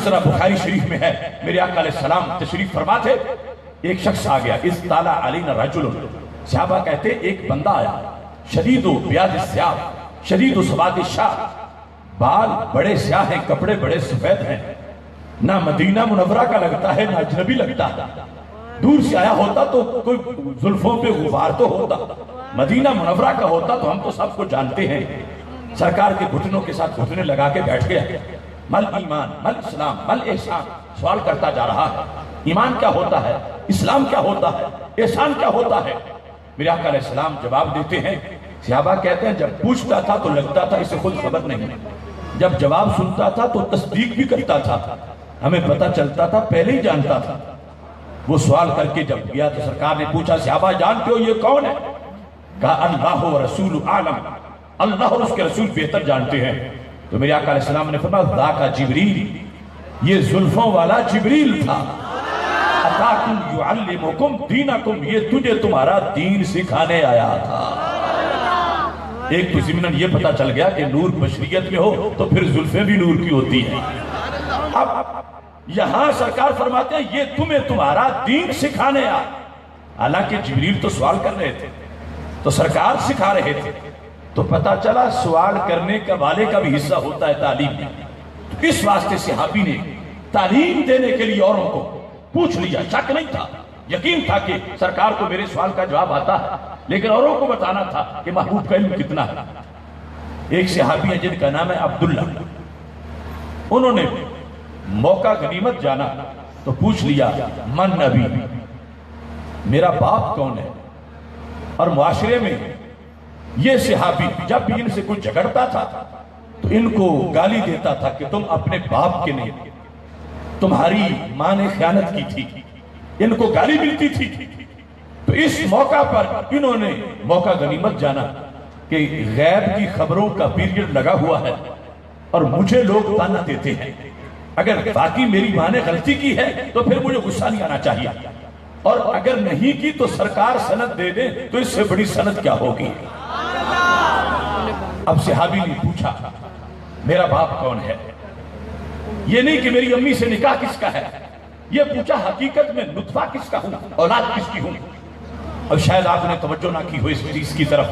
طرح بخاری شریف میں ہے، میرے آقا علیہ السلام تشریف فرما تھے، ایک شخص آ گیا، اذ طلع علینا رجل، صحابہ کہتے ایک بندہ آیا، شدید بیاض الثیاب، شدید سواد الشعر، بال بڑے سیاہ ہیں، کپڑے بڑے سفید ہیں، نہ مدینہ منورہ کا لگتا ہے نہ اجنبی لگتا ہے، دور سے آیا ہوتا تو کوئی زلفوں پہ غبار تو ہوتا، مدینہ منورہ کا ہوتا تو ہم تو سب کو جانتے ہیں۔ سرکار کے گھٹنوں کے ساتھ گھٹنے لگا کے بیٹھ گیا، مل ایمان مل اسلام مل احسان، سوال کرتا جا رہا ہے، ایمان کیا ہوتا ہے، اسلام کیا ہوتا ہے، احسان کیا ہوتا ہے؟ میرے آقا علیہ السلام جواب دیتے ہیں، صحابہ کہتے ہیں جب پوچھتا تھا تو لگتا تھا اسے خود خبر نہیں، جب جواب سنتا تھا تو تصدیق بھی کرتا تھا، ہمیں پتہ چلتا تھا پہلے ہی جانتا تھا۔ وہ سوال کر کے جب گیا تو سرکار نے پوچھا صحابہ جانتے ہو یہ کون ہے؟ کہا اللہ و رسول عالم، اللہ اور اس کے رسول بہتر جانتے ہیں۔ تو میرے آقا علیہ السلام نے فرمایا ذاک جبریل، یہ زلفوں والا جبریل تھا، اتاکم یعلمکم دینکم، یہ تجھے تمہارا دین سکھانے آیا تھا۔ ایک تو ضمناً یہ پتہ چل گیا کہ نور بشریت میں ہو تو پھر زلفیں بھی نور کی ہوتی ہیں۔ اب یہاں سرکار فرماتے ہیں یہ تمہیں تمہارا دین سکھانے آیا، حالانکہ جبریل تو سوال کر رہے تھے تو سرکار سکھا رہے تھے، تو پتہ چلا سوال کرنے کا والے کا بھی حصہ ہوتا ہے تعلیم میں۔ تو اس واسطے صحابی نے تعلیم دینے کے لیے اوروں کو پوچھ لیا، شک نہیں تھا، یقین تھا کہ سرکار کو میرے سوال کا جواب آتا ہے، لیکن اوروں کو بتانا تھا کہ محبوب کا علم کتنا ہے۔ ایک صحابی ہے جن کا نام ہے عبداللہ، انہوں نے موقع غنیمت جانا تو پوچھ لیا من نبی، میرا باپ کون ہے؟ اور معاشرے میں یہ صحابی جب بھی ان سے کچھ جھگڑتا تھا تو ان کو گالی دیتا تھا کہ تم اپنے باپ کے نہیں، تمہاری ماں نے خیانت کی تھی، ان کو گالی ملتی تھی۔ تو اس موقع پر انہوں نے موقع غنیمت جانا کہ غیب کی خبروں کا پیریڈ لگا ہوا ہے اور مجھے لوگ تانا دیتے ہیں، اگر واقعی میری ماں نے غلطی کی ہے تو پھر مجھے غصہ نہیں آنا چاہیے، اور اگر نہیں کی تو سرکار سند دے دیں تو اس سے بڑی سند کیا ہوگی۔ اب صحابی نے پوچھا میرا باپ کون ہے؟ یہ نہیں کہ میری امی سے نکاح کس کا ہے، یہ پوچھا حقیقت میں نطفہ کس کا ہوں، اولاد کس کی ہوں۔ اور شاید آپ نے توجہ نہ کی ہو اس چیز کی طرف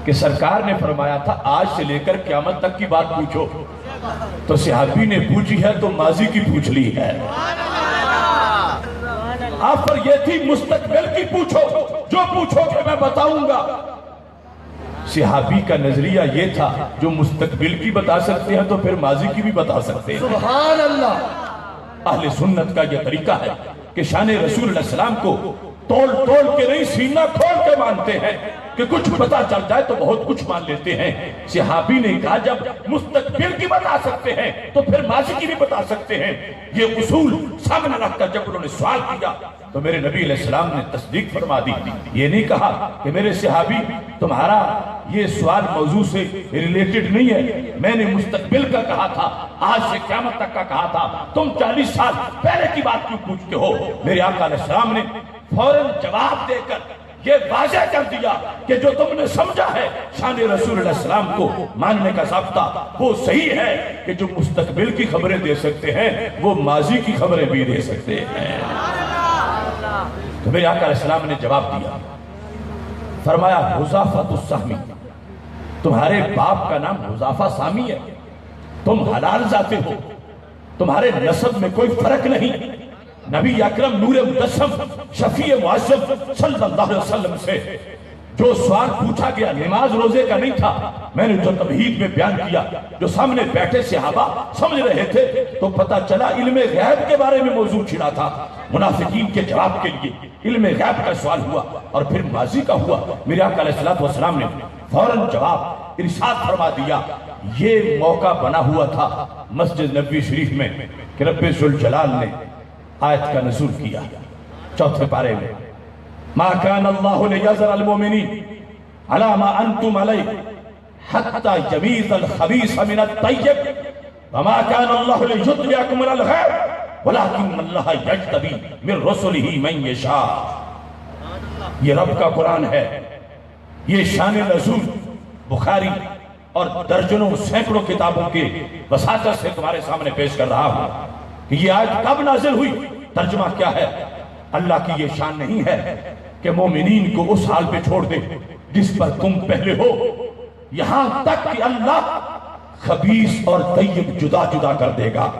کہ سرکار نے فرمایا تھا آج سے لے کر قیامت تک کی بات پوچھو، تو صحابی نے پوچھی ہے تو ماضی کی پوچھ لی ہے۔ آپ پر یہ تھی مستقبل کی پوچھو، جو پوچھو کہ میں بتاؤں گا۔ صحابی کا نظریہ یہ تھا جو مستقبل کی بتا سکتے ہیں تو پھر ماضی کی بھی بتا سکتے ہیں۔ سبحان اللہ۔ اہل سنت کا یہ طریقہ ہے کہ شان رسول اللہ علیہ السلام کو تول کے نہیں سینہ کھول کے مانتے ہیں کہ کچھ پتا چل جائے تو بہت کچھ مان لیتے ہیں۔ صحابی نے کہا جب مستقبل کی بتا سکتے ہیں تو پھر ماضی کی بھی بتا سکتے ہیں۔ یہ اصول سامنے رکھ کر جب انہوں نے سوال کیا تو میرے نبی علیہ السلام نے تصدیق فرما دی۔ یہ نہیں کہا کہ میرے صحابی تمہارا یہ سوال موضوع سے ریلیٹڈ نہیں ہے، میں نے مستقبل کا کہا تھا، آج سے قیامت تک کا کہا تھا، تم 40 سال پہلے کی بات کیوں پوچھتے ہو؟ میرے آقا علیہ السلام نے فوراً جواب دے کر یہ واضح کر دیا کہ جو تم نے سمجھا ہے شان رسول اللہ علیہ السلام کو ماننے کا ضابطہ وہ صحیح ہے کہ جو مستقبل کی خبریں دے سکتے ہیں وہ ماضی کی خبریں بھی دے سکتے ہیں۔ تو میرے آقا علیہ السلام نے جواب دیا، فرمایا حذافۃ السہمی، تمہارے باپ کا نام حذافہ سامی ہے، تم حلال ذاتے ہو، تمہارے نسب میں کوئی فرق نہیں۔ نبی اکرم نور مجسم شفیع معظم صلی اللہ علیہ وسلم سے جو سوال پوچھا گیا نماز روزے کا نہیں تھا، میں نے جو تمہید میں بیان کیا، جو سامنے بیٹھے صحابہ سمجھ رہے تھے تو پتہ چلا علم غیب کے بارے میں موضوع چھڑا تھا۔ منافقین کے جواب کے لیے علم غیب کا سوال ہوا اور پھر ماضی کا ہوا۔ میرے آقا علیہ السلام نے فوراً جواب ارشاد فرما دیا۔ یہ موقع بنا ہوا تھا مسجد نبوی شریف میں کہ رب ذوالجلال نے آیت کا نزول کیا 4 پارے میں، ما کان اللہ لیذر المؤمنین علی ما انتم علیہ حتی یمیز الخبیث من الطیب وما کان اللہ لیطلعکم علی الغیب ولکن اللہ یجتبی من رسلہ من یشاء۔ یہ رب کا قرآن ہے، یہ شان نزول بخاری اور درجنوں سینکڑوں کتابوں کے وساطت سے تمہارے سامنے پیش کر رہا ہوں۔ کہ یہ آیت کب نازل ہوئی؟ ترجمہ کیا ہے؟ اللہ کی یہ شان نہیں ہے کہ مومنین کو اس حال پہ چھوڑ دے جس پر تم پہلے ہو، یہاں تک کہ اللہ خبیث اور طیب جدا جدا کر دے گا،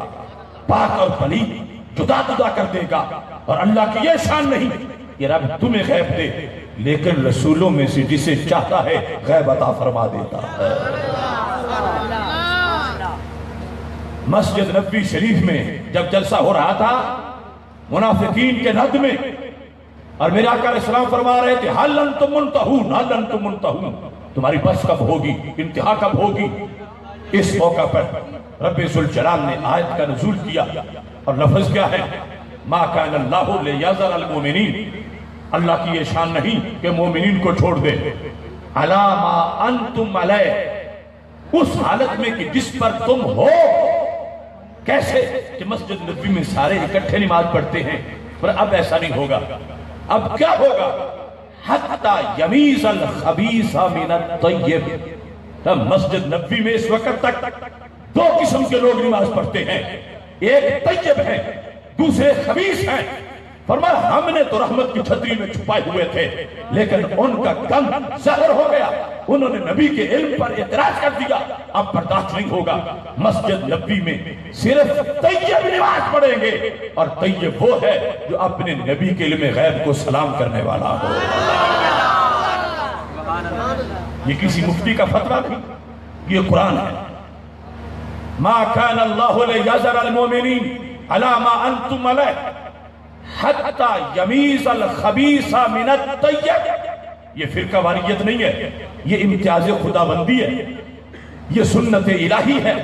پاک اور پلید جدا جدا کر دے گا۔ اور اللہ کی یہ شان نہیں کہ رب تمہیں غیب دے، لیکن رسولوں میں سے جسے چاہتا ہے غیب عطا فرما دیتا ہے۔ مسجد نبوی شریف میں جب جلسہ ہو رہا تھا منافقین کے رد میں، اور میرے آقا علیہ السلام فرما رہے تھے حل انتم منتہون، حل انتم منتہون، تمہاری بس کب ہوگی، انتہا کب ہوگی؟ اس موقع پر رب ذوالجلال نے آیت کا نزول کیا، اور لفظ کیا ہے؟ ما کان اللہ لیذر المؤمنین، اللہ کی یہ شان نہیں کہ مومنین کو چھوڑ دے، علی ما انتم علیہ، اس حالت میں کہ جس پر تم ہو۔ کیسے کہ مسجد نبوی میں سارے اکٹھے نماز پڑھتے ہیں، پر اب ایسا نہیں ہوگا۔ اب کیا ہوگا؟ حتی یمیز الخبیث من الطیب، تب مسجد نبوی میں اس وقت تک دو قسم کے لوگ نماز پڑھتے ہیں، ایک طیب ہیں، دوسرے خبیث ہیں۔ فرمایا ہم نے تو رحمت کی چھتری میں چھپائے ہوئے تھے، لیکن ان کا کم زہر ہو گیا، انہوں نے نبی کے علم پر اعتراض کر دیا، اب برداشت نہیں ہوگا۔ مسجد نبوی میں صرف طیب نماز پڑھیں گے، اور طیب وہ ہے جو اپنے نبی کے علم غیب کو سلام کرنے والا ہو۔ یہ کسی مفتی کا فتویٰ نہیں، یہ قرآن ہے۔ ما کان اللہ لیذر المؤمنین علی ما انتم علیہ حتی یمیز الخبیث من الطیب، یہ فرقہ واریت نہیں ہے، یہ امتیاز خدا بندی ہے، یہ سنت الہی ہے۔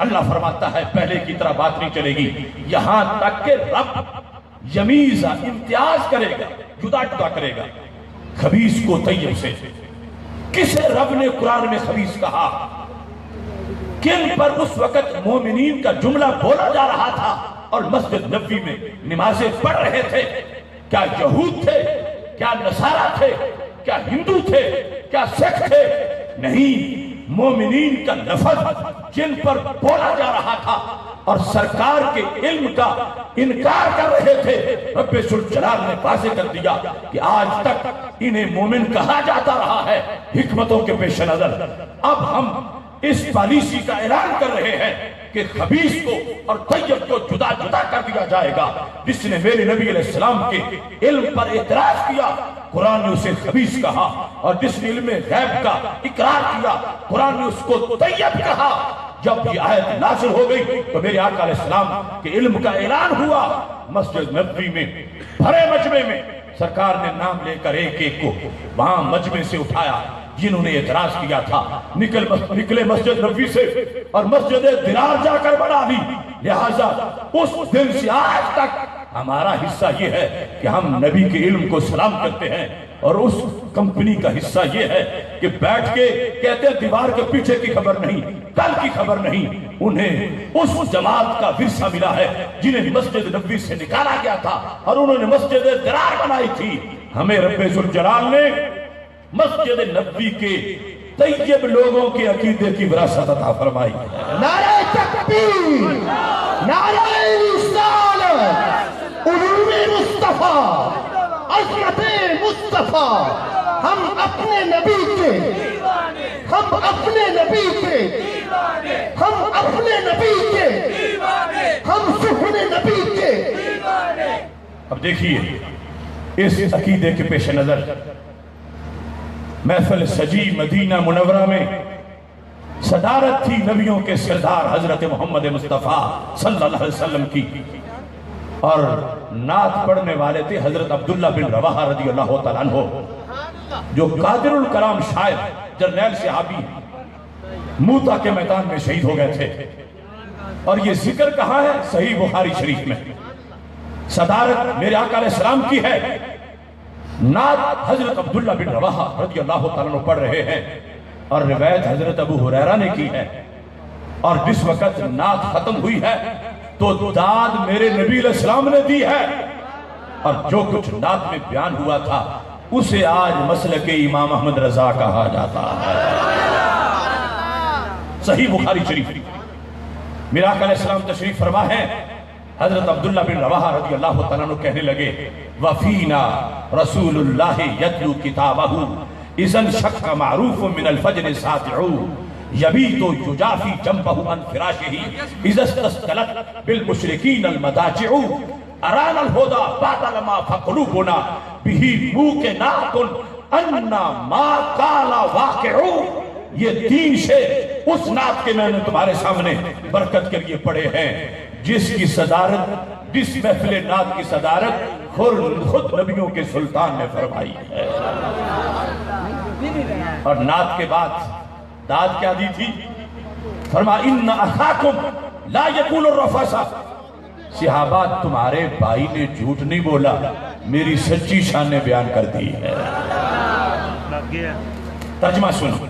اللہ فرماتا ہے پہلے کی طرح بات نہیں چلے گی، یہاں تک کہ رب یمیز امتیاز کرے گا، جدا جدا کرے گا خبیث کو طیب سے۔ کسے رب نے قرآن میں خبیث کہا؟ کن پر اس وقت مومنین کا جملہ بولا جا رہا تھا اور مسجد نبوی میں نمازیں پڑھ رہے تھے؟ کیا یہود تھے؟ کیا نصارہ تھے؟ کیا ہندو تھے؟ کیا سکھ تھے؟ نہیں، مومنین کا لفظ جن پر بولا جا رہا تھا اور سرکار کے علم کا انکار کر رہے تھے، رب ذوالجلال نے واضح کر دیا کہ آج تک انہیں مومن کہا جاتا رہا ہے حکمتوں کے پیش نظر۔ اب ہم اس پالیسی کا اعلان کر رہے ہیں کہ خبیث کو اور طیب کو جدا جدا کر دیا جائے گا۔ جس نے میرے نبی علیہ السلام کے علم پر اعتراض کیا، قرآن نے اسے خبیث کہا، اور جس نے علم غیب کا اقرار کیا، قرآن نے اس کو طیب کہا۔ جب یہ آیت نازل ہو گئی تو میرے آقا علیہ السلام کے علم کا اعلان ہوا۔ مسجد نبوی میں بھرے مجمع میں سرکار نے نام لے کر ایک ایک کو وہاں مجمع سے اٹھایا جنہوں نے اعتراض کیا تھا، نکلے مسجد نبوی سے اور مسجد درار جا کر بنا لی۔ لہٰذا اس دن سے آج تک ہمارا حصہ یہ ہے کہ ہم نبی کے علم کو سلام کرتے ہیں، اور اس کمپنی کا حصہ یہ ہے کہ بیٹھ کے کہتے ہیں دیوار کے پیچھے کی خبر نہیں، کل کی خبر نہیں۔ انہیں اس جماعت کا ورثہ ملا ہے جنہیں مسجد نبوی سے نکالا گیا تھا اور انہوں نے مسجد درار بنائی تھی۔ ہمیں رب ذوالجلال نے مسجد نبوی کے طیب لوگوں کے عقیدے کی وراثت عطا فرمائی۔ نعرہ تکبیر، نعرہ رسالت، علوم مصطفیٰ، عظمت مصطفیٰ۔ ہم اپنے نبی کے، ہم اپنے نبی کے، ہم اپنے نبی کے، ہم سخن نبی کے۔ اب دیکھیے اس عقیدے کے پیش نظر محفل سجی مدینہ منورہ میں صدارت تھی نبیوں کے سردار حضرت محمد مصطفیٰ صلی اللہ علیہ وسلم کی، اور نعت پڑھنے والے تھے حضرت عبداللہ بن رواحہ رضی اللہ تعالیٰ عنہ، جو قادر الکلام شاعر جرنیل صحابی موتا کے میدان میں شہید ہو گئے تھے۔ اور یہ ذکر کہاں ہے؟ صحیح بخاری شریف میں۔ صدارت میرے آقا علیہ السلام کی ہے، نعت حضرت عبداللہ بن رواحہ رضی اللہ تعالیٰ عنہ پڑھ رہے ہیں، اور روایت حضرت ابو ہریرہ نے کی ہے۔ اور جس وقت نعت ختم ہوئی ہے تو داد میرے نبی علیہ السلام نے دی ہے، اور جو کچھ نعت میں بیان ہوا تھا اسے آج مسلک امام احمد رضا کہا جاتا ہے۔ صحیح بخاری شریف۔ میرے آقا علیہ السلام تشریف فرما ہے حضرت عبداللہ بن رواحہ رضی اللہ تعالیٰ عنہ کہنے لگے وفینا رسول اللہ یتلو کتابہ اذن شک معروف من الفجر ساطع یبیت یجافی جنبہ عن فراشہ اذا استسقلت بالمشرکین المضاجع ارانا الہدی بعد لما فقلوبنا بہ موقنات انا ما قال واقع. یہ 3 شعر اس نعت کے میں نے تمہارے سامنے برکت کے لیے پڑھے ہیں جس کی صدارت، جس محفل نعت کی صدارت خود نبیوں کے سلطان نے فرمائی ہے. اور نعت کے بعد داد کیا دی تھی؟ فرمایا ان اخاکم لا یقول الرفث. صحابہ تمہارے بھائی نے جھوٹ نہیں بولا، میری سچی شان نے بیان کر دی ہے. ترجمہ سنو.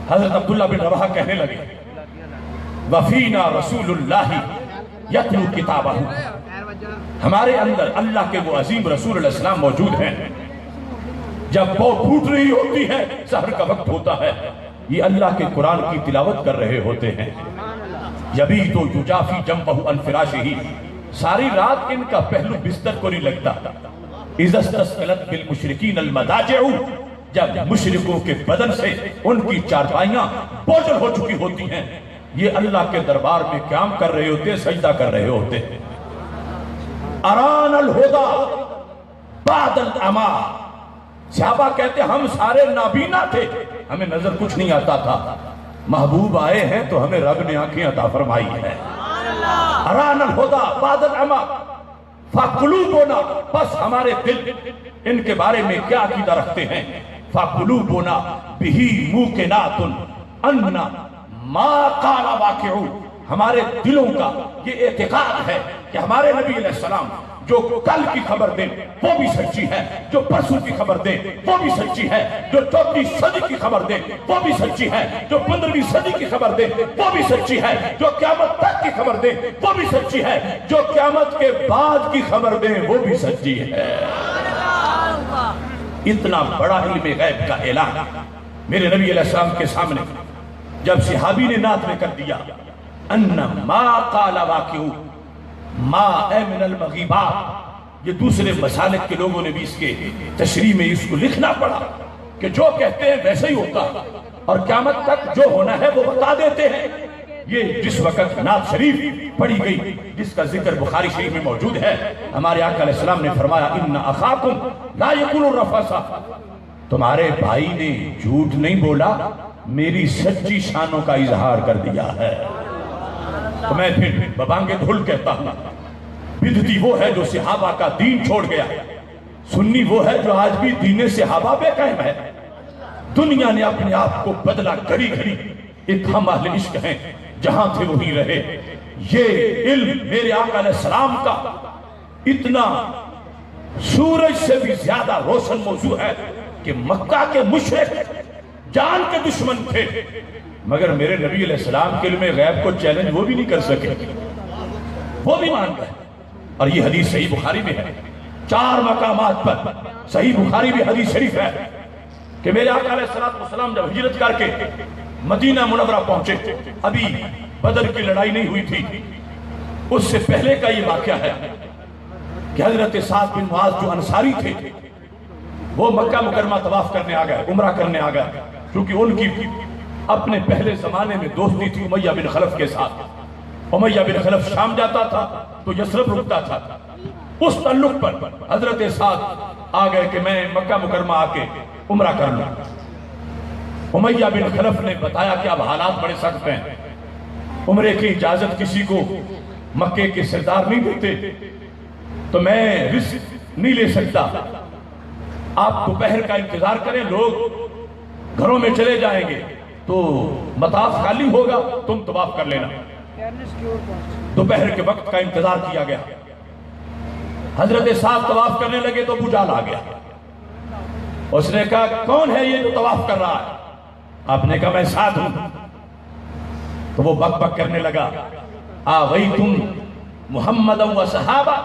حضرت عبداللہ بن رواحہ کہنے لگے وفینا رسول اللہ یتلو کتابہ، ہمارے اندر اللہ کے وہ عظیم رسول علیہ السلام موجود ہیں. جب پاؤں پھوٹ رہی ہوتی ہے، سحر کا وقت ہوتا ہے، یہ اللہ کے قرآن کی تلاوت کر رہے ہوتے ہیں. یبیت یجافی جنبہ عن فراشہ، ساری رات ان کا پہلو بستر کو نہیں لگتا. اذا استسقلت بالمشرکین المضاجع، جب مشرکوں کے بدن سے ان کی چارپائیاں بوجھل ہو چکی ہوتی ہیں، یہ اللہ کے دربار میں قیام کر رہے ہوتے، سجدہ کر رہے ہوتے. اران الہدی بعد العمی، صحابہ کہتے ہم سارے نابینا تھے، ہمیں نظر کچھ نہیں آتا تھا، محبوب آئے ہیں تو ہمیں رب نے آنکھیں عطا فرمائی ہے. اران الہدی بعد العمی فقلوبنا، بس ہمارے دل ان کے بارے میں کیا عقیدہ رکھتے ہیں. فقلوبنا بہ موقنات انا ما قال واقع، ہمارے دلوں کا یہ اعتقاد ہے کہ ہمارے نبی علیہ السلام جو کل کی خبر دیں وہ بھی سچی ہے، جو پرسوں کی خبر دیں وہ بھی سچی ہے، جو 14ویں صدی کی خبر دیں وہ بھی سچی ہے، جو 15ویں صدی کی خبر دیں وہ بھی سچی ہے، جو قیامت تک کی خبر دیں وہ بھی سچی ہے، جو قیامت کے بعد کی خبر دیں وہ بھی سچی ہے. اتنا بڑا علم غیب کا اعلان میرے نبی علیہ السلام کے سامنے جب صحابی نے نعت میں کر دیا ان ما قال واقع ما اے من المغیبات، یہ دوسرے مسالک کے لوگوں نے بھی اس کے تشریح میں اس کو لکھنا پڑا کہ جو کہتے ہیں ویسے ہی ہوتا اور قیامت تک جو ہونا ہے وہ بتا دیتے ہیں. یہ جس وقت نعت شریف پڑھی گئی جس کا ذکر بخاری شریف میں موجود ہے، ہمارے آقا علیہ السلام نے فرمایا ان اخاکم لا یقول الرفث، تمہارے بھائی نے جھوٹ نہیں بولا، میری سچی شانوں کا اظہار کر دیا ہے. تو میں پھر ببانگے دھل کہتا ہوں بدعتی وہ ہے جو صحابہ کا دین چھوڑ گیا، سنی وہ ہے جو آج بھی دین صحابہ پہ قائم ہے. دنیا نے اپنے آپ کو بدلا گھڑی گھڑی، ایک ہم اہل عشق ہیں، جہاں تھے وہیں رہے. یہ علم میرے آقا علیہ السلام کا اتنا سورج سے بھی زیادہ روشن موضوع ہے کہ مکہ کے مشرک جان کے دشمن تھے، مگر میرے نبی علیہ السلام کے علم غیب کو چیلنج وہ بھی نہیں کر سکے، وہ بھی مان گئے. اور یہ حدیث صحیح بخاری میں ہے، 4 مقامات پر صحیح بخاری بھی حدیث شریف ہے کہ میرے آقا علیہ السلام جب ہجرت کر کے مدینہ منورہ پہنچے، ابھی بدر کی لڑائی نہیں ہوئی تھی، اس سے پہلے کا یہ واقعہ ہے کہ حضرت سعد بن معاذ جو انصاری تھے وہ مکہ مکرمہ طواف کرنے آ گئے، عمرہ کرنے آ گئے، کیونکہ ان کی اپنے پہلے زمانے میں دوستی تھی امیہ بن خلف کے ساتھ. امیہ بن خلف شام جاتا تھا تو یثرب رکتا تھا. اس تعلق پر حضرت سعد آ گئے کہ میں مکہ مکرمہ آ کے عمرہ کر لوں. امیہ بن خلف نے بتایا کہ اب حالات بڑے سخت ہیں، عمرے کی اجازت کسی کو مکے کے سردار نہیں دیتے، تو میں رزق نہیں لے سکتا، آپ دوپہر کا انتظار کریں، لوگ گھروں میں چلے جائیں گے تو مطاف خالی ہوگا، تم طواف کر لینا. دوپہر کے وقت کا انتظار کیا گیا. حضرت سعد طواف کرنے لگے تو ابو جہل آ گیا. اس نے کہا کون ہے یہ جو طواف کر رہا ہے؟ آپ نے کہا میں سعد ہوں. تو وہ بک بک کرنے لگا آویتم محمد و صحابہ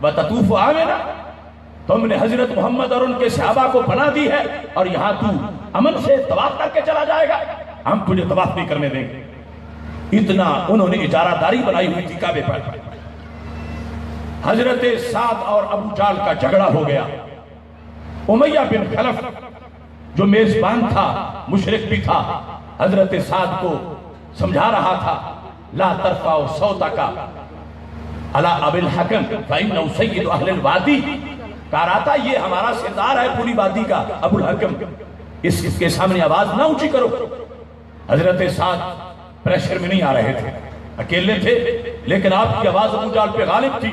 و تطوف آمنا، تم نے حضرت محمد اور ان کے صحابہ کو پناہ دی ہے اور یہاں تو امن سے طواف کر کے چلا جائے گا، ہم تجھے طواف نہیں کرنے دیں گے. اتنا انہوں نے اجارہ داری بنائی ہوئی تھی کعبے پر. حضرت سعد اور ابو جہل کا جھگڑا ہو گیا. امیہ بن خلف جو میزبان تھا مشرک بھی تھا حضرت سعد کو سمجھا رہا تھا لا ترفعوا صوتک علی ابی الحکم فإنہ سید اہل الوادی. کہا رہا تھا یہ ہمارا سردار ہے پوری وادی کا ابو الحکم، اس کے سامنے آواز نہ اونچی کرو. حضرت سعد پریشر میں نہیں آ رہے تھے، اکیلے تھے، لیکن آپ کی آواز ابو جہل پہ غالب تھی.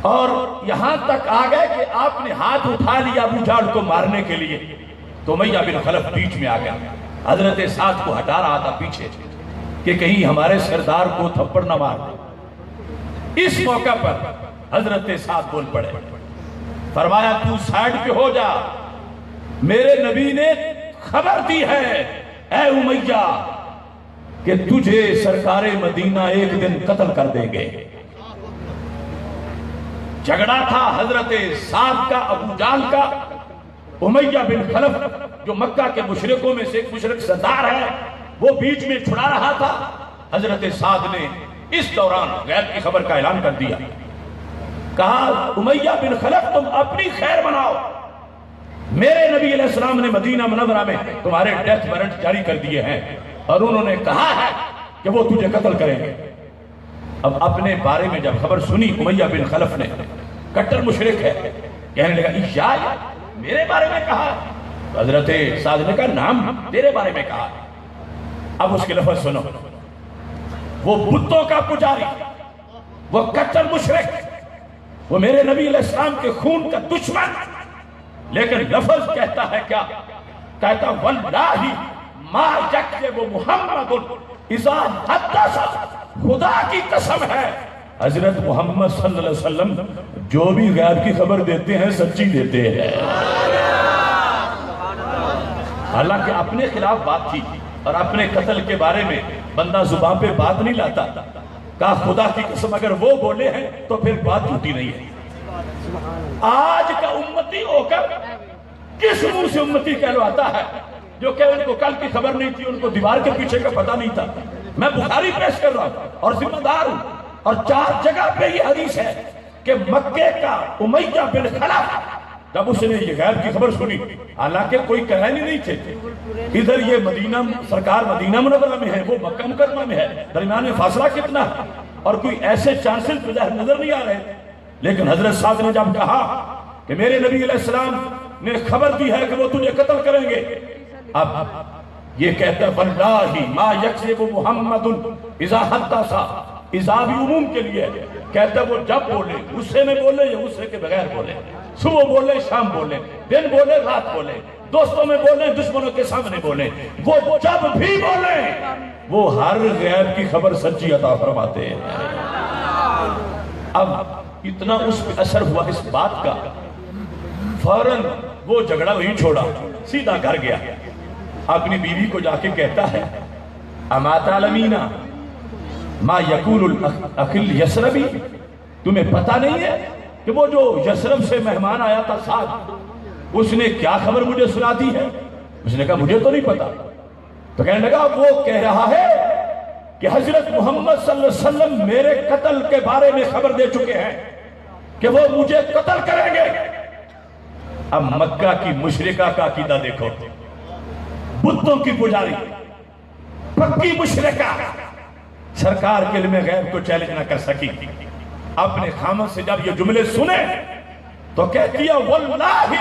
اور یہاں تک آ گئے کہ آپ نے ہاتھ اٹھا لیا ابو جہل کو مارنے کے لیے، تو امیہ بن خلف بیچ میں آ گیا. حضرت سعد کو ہٹا رہا تھا پیچھے کہ کہیں ہمارے سردار کو تھپڑ نہ مار دے. اس موقع پر حضرت سعد بول پڑے، فرمایا تو سائیڈ پہ ہو جا، میرے نبی نے خبر دی ہے اے امیہ کہ تجھے سرکار مدینہ ایک دن قتل کر دیں گے. جھگڑا تھا حضرت سعد کا ابو جہل کا. امیہ بن خلف جو مکہ کے مشرکوں میں سے ایک مشرک سردار ہے وہ بیچ میں چھڑا رہا تھا. حضرت سعد نے اس دوران غیب کی خبر کا اعلان کر دیا. کہا امیہ بن خلف تم اپنی خیر بناؤ، میرے نبی علیہ السلام نے مدینہ منورہ میں تمہارے ڈیتھ وارنٹ جاری کر دیے ہیں اور انہوں نے کہا ہے کہ وہ تجھے قتل کریں گے. اب اپنے بارے میں جب خبر سنی امیہ بن خلف نے، کٹر مشرک ہے، کہنے لگا عیشا میرے بارے میں کہا. حضرت سعد نے کہا نام تیرے بارے میں کہا. اب اس کے لفظ سنو، وہ بتوں کا پجاری، وہ کٹر مشرک، وہ میرے نبی علیہ السلام کے خون کا دشمن، لیکن لفظ کہتا ہے کیا؟ کہتا واللہ ما یکذب محمد اذا حدث. خدا کی قسم ہے حضرت محمد صلی اللہ علیہ وسلم جو بھی غیب کی خبر دیتے ہیں سچی دیتے ہیں. حالانکہ اپنے خلاف بات کی اور اپنے قتل کے بارے میں بندہ زبان پہ بات نہیں لاتا. کہا خدا کی قسم اگر وہ بولے ہیں تو پھر بات جھوٹی نہیں ہے. آج کا امتی ہو کر کس منہ سے امتی کہلواتا ہے جو کہ ان کو کل کی خبر نہیں تھی، ان کو دیوار کے پیچھے کا پتہ نہیں تھا. میں بخاری پیش کر رہا ہوں اور ذمہ دار ہوں، اور 4 جگہ پہ یہ حدیث ہے کہ مکے کا امیہ بن خلف جب اس نے یہ غیب کی خبر سنی، حالانکہ کوئی کہانی نہیں تھے، ادھر یہ مدینہ سرکار مدینہ منورہ میں ہے، وہ مکہ مکرمہ میں ہے، درمیان میں فاصلہ کتنا ہے، اور کوئی ایسے چانسز بظاہر نظر نہیں آ رہے. لیکن حضرت سعد نے جب کہا کہ میرے نبی علیہ السلام نے خبر دی ہے کہ وہ تجھے قتل کریں گے، اب یہ کہتا ہے واللہ ما یکذب محمد اذا حدث. اذا بھی عموم کے لیے کہتا ہے وہ جب بولے، غصے میں بولے یا غصے کے بغیر بولے، صبح بولے شام بولے، دن بولے رات بولے، دوستوں میں بولے دشمنوں کے سامنے بولے، وہ جب بھی بولے وہ ہر غیب کی خبر سچی عطا فرماتے ہیں. اب اتنا اس پہ اثر ہوا اس بات کا، فوراً وہ جھگڑا وہی چھوڑا، سیدھا گھر گیا. اپنی بیوی کو جا کے کہتا ہے اما تعلمین ما یقول الاخل یسربی، تمہیں پتہ نہیں ہے کہ وہ جو یسرب سے مہمان آیا تھا ساتھ، اس نے کیا خبر مجھے سنا دی ہے؟ اس نے کہا مجھے تو نہیں پتا. تو کہنے لگا وہ کہہ رہا ہے کہ حضرت محمد صلی اللہ علیہ وسلم میرے قتل کے بارے میں خبر دے چکے ہیں کہ وہ مجھے قتل کریں گے. اب مکہ کی مشرکہ کا عقیدہ دیکھو، بتوں کی پجاری، پکی مشرکہ، سرکار کے علم غیب کو چیلنج نہ کر سکی. اپنے خامد سے جب یہ جملے سنے تو کہتی ہے واللہ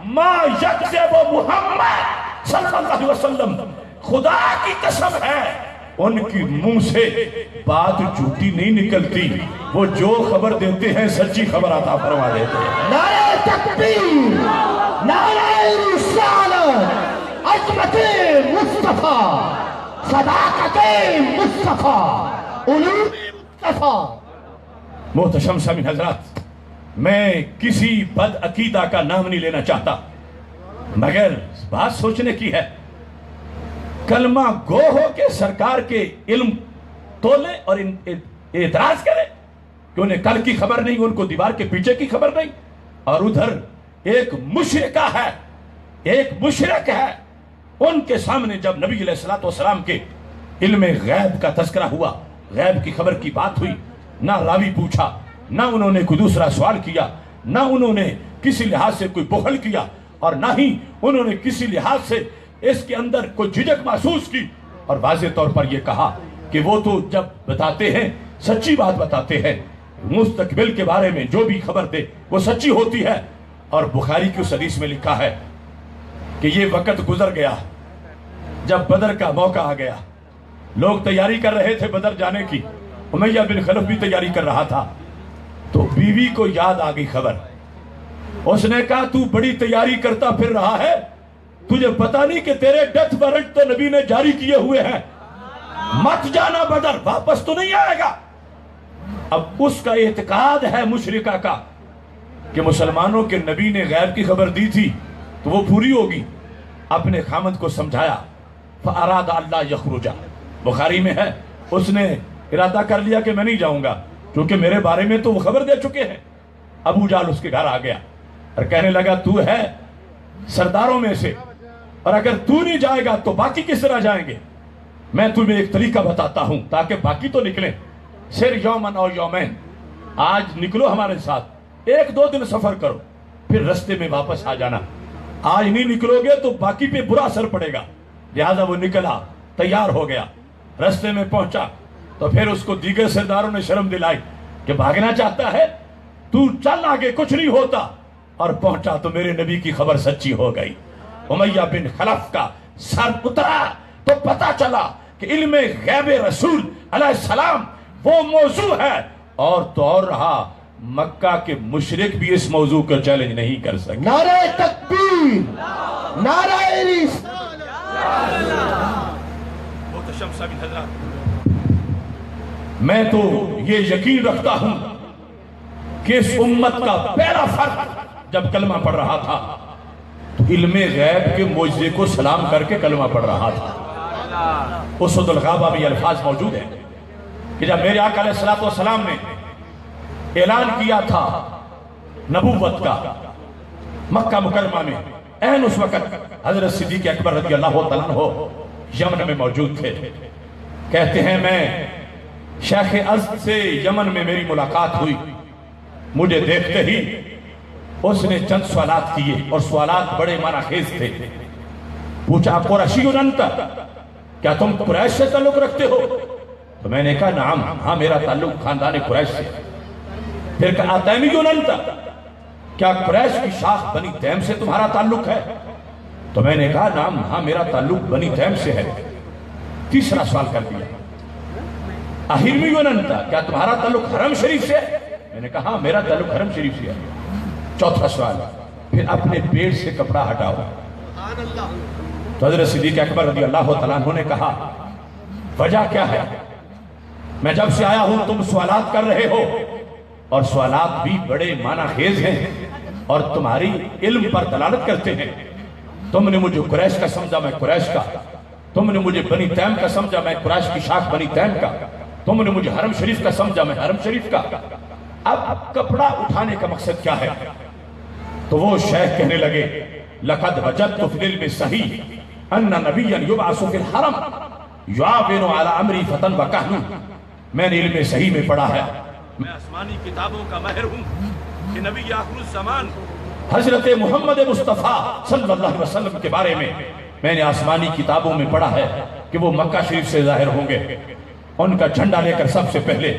ما یکذب محمد صلی اللہ علیہ وسلم، خدا کی قسم ہے ان کی منہ سے بات جھوٹی نہیں نکلتی، وہ جو خبر دیتے ہیں سچی خبر عطا فرما دیتے ہیں. نعرہ تکبیر، نعرہ رسالت، عظمت مصطفیٰ، صداقت مصطفیٰ، علوم مصطفیٰ. محتشم سامعین حضرات، میں کسی بد عقیدہ کا نام نہیں لینا چاہتا، مگر بات سوچنے کی ہے. کلمہ گو ہو کے سرکار کے علم تولے اور اعتراض کرے کہ انہیں کل کی خبر نہیں، ان کو دیوار کے پیچھے کی خبر نہیں، اور ادھر ایک مشرکہ ہے، ایک مشرک ہے. ان کے سامنے جب نبی علیہ السلام کے علم غیب کا تذکرہ ہوا، غیب کی خبر کی بات ہوئی، نہ راوی پوچھا، نہ انہوں نے کوئی دوسرا سوال کیا، نہ انہوں نے کسی لحاظ سے کوئی بخل کیا، اور نہ ہی انہوں نے کسی لحاظ سے اس کے اندر کوئی جھجک محسوس کی، اور واضح طور پر یہ کہا کہ وہ تو جب بتاتے ہیں سچی بات بتاتے ہیں، مستقبل کے بارے میں جو بھی خبر دے وہ سچی ہوتی ہے۔ اور بخاری کی اس حدیث میں لکھا ہے کہ یہ وقت گزر گیا جب بدر کا موقع آ گیا، لوگ تیاری کر رہے تھے بدر جانے کی، امیہ بن خلف بھی تیاری کر رہا تھا، تو بیوی کو یاد آ گئی خبر، اس نے کہا تو بڑی تیاری کرتا پھر رہا ہے، تجھے پتا نہیں کہ تیرے ڈیتھ وارنٹ تو نبی نے جاری کیے ہوئے ہیں، مت جانا بدر، واپس تو نہیں آئے گا۔ اب اس کا اعتقاد ہے مشرکہ کا کہ مسلمانوں کے نبی نے غیب کی خبر دی تھی تو وہ پوری ہوگی، اپنے خامد کو سمجھایا، فَأَرَادَ اللَّهَ يَخْرُجَ، بخاری میں ہے اس نے ارادہ کر لیا کہ میں نہیں جاؤں گا کیونکہ میرے بارے میں تو وہ خبر دے چکے ہیں۔ ابو جہل اس کے گھر آ گیا اور کہنے لگا تو ہے سرداروں میں سے، اور اگر تو نہیں جائے گا تو باقی کس طرح جائیں گے؟ میں تمہیں ایک طریقہ بتاتا ہوں تاکہ باقی تو نکلیں، سر یومن اور یومین، آج نکلو ہمارے ساتھ، ایک دو دن سفر کرو، پھر رستے میں واپس آ جانا، آج نہیں نکلو گے تو باقی پہ برا اثر پڑے گا۔ لہذا وہ نکلا، تیار ہو گیا، رستے میں پہنچا تو پھر اس کو دیگر سرداروں نے شرم دلائی کہ بھاگنا چاہتا ہے، تو چل آگے کچھ نہیں ہوتا، اور پہنچا تو میرے نبی کی خبر سچی ہو گئی۔ امیہ بن خلف کا سر اترا تو پتا چلا کہ علم غیب رسول علیہ السلام وہ موضوع ہے، اور تو اور رہا مکہ کے مشرک بھی اس موضوع کو چیلنج نہیں کر سکے۔ نعرہ تکبیر، نعرہ رسالت۔ میں تو یہ یقین رکھتا ہوں کہ اس امت کا پہلا فرد جب کلمہ پڑھ رہا تھا تو علم غیب کے معجزے کو سلام کر کے کلمہ پڑھ رہا تھا۔ اسود الغابہ بھی الفاظ موجود ہیں کہ جب میرے آقا علیہ السلام نے اعلان کیا تھا نبوت کا مکہ مکرمہ میں، این اس وقت حضرت صدیق اکبر رضی اللہ تعالیٰ عنہ یمن میں موجود تھے۔ کہتے ہیں میں شیخ ازد سے یمن میں میری ملاقات ہوئی، مجھے دیکھتے ہی اس نے چند سوالات کیے اور سوالات بڑے معنی خیز تھے۔ پوچھا قریشی انت، کیا تم قریش سے تعلق رکھتے ہو؟ تو میں نے کہا نعم، ہاں میرا تعلق خاندان قریش سے۔ پھر کہا تیمی انت، کیا قریش کی شاخ بنی تیم سے تمہارا تعلق ہے؟ تو میں نے کہا نعم، ہاں میرا تعلق بنی تیم سے ہے۔ تیسرا سوال کر دیا اہرمی انت، کیا تمہارا تعلق حرم شریف سے ہے؟ میں نے کہا ہاں میرا تعلق حرم شریف سے ہے۔ چوتھا سوال، پھر اپنے پیٹ سے کپڑا ہٹاؤ۔ تو حضرت صدیق اکبر رضی اللہ تعالیٰ عنہ نے کہا وجہ کیا ہے؟ میں جب سے آیا ہوں تم سوالات کر رہے ہو، اور سوالات بھی بڑے معنی خیز ہیں اور تمہاری علم پر دلالت کرتے ہیں۔ تم نے مجھے قریش کا سمجھا، میں قریش کا، تم نے مجھے بنی تیم کا سمجھا، میں قریش کی شاخ بنی تیم کا، تم نے مجھے حرم شریف کا سمجھا، میں حرم شریف کا۔ اب کپڑا اٹھانے کا مقصد کیا ہے؟ تو وہ شیخ کہنے لگے لقد وجدت فی العلم صحیح ان نبیا یبعث فی الحرم یعاون علی امری فتن و کہن، میں نے علم صحیح میں پڑھا ہے، میں آسمانی کتابوں کا ماہر ہوں کہ نبی آخر الزمان حضرت محمد مصطفیٰ صلی اللہ علیہ وسلم کے بارے میں نے آسمانی کتابوں میں پڑھا ہے کہ وہ مکہ شریف سے ظاہر ہوں گے، ان کا جھنڈا لے کر سب سے پہلے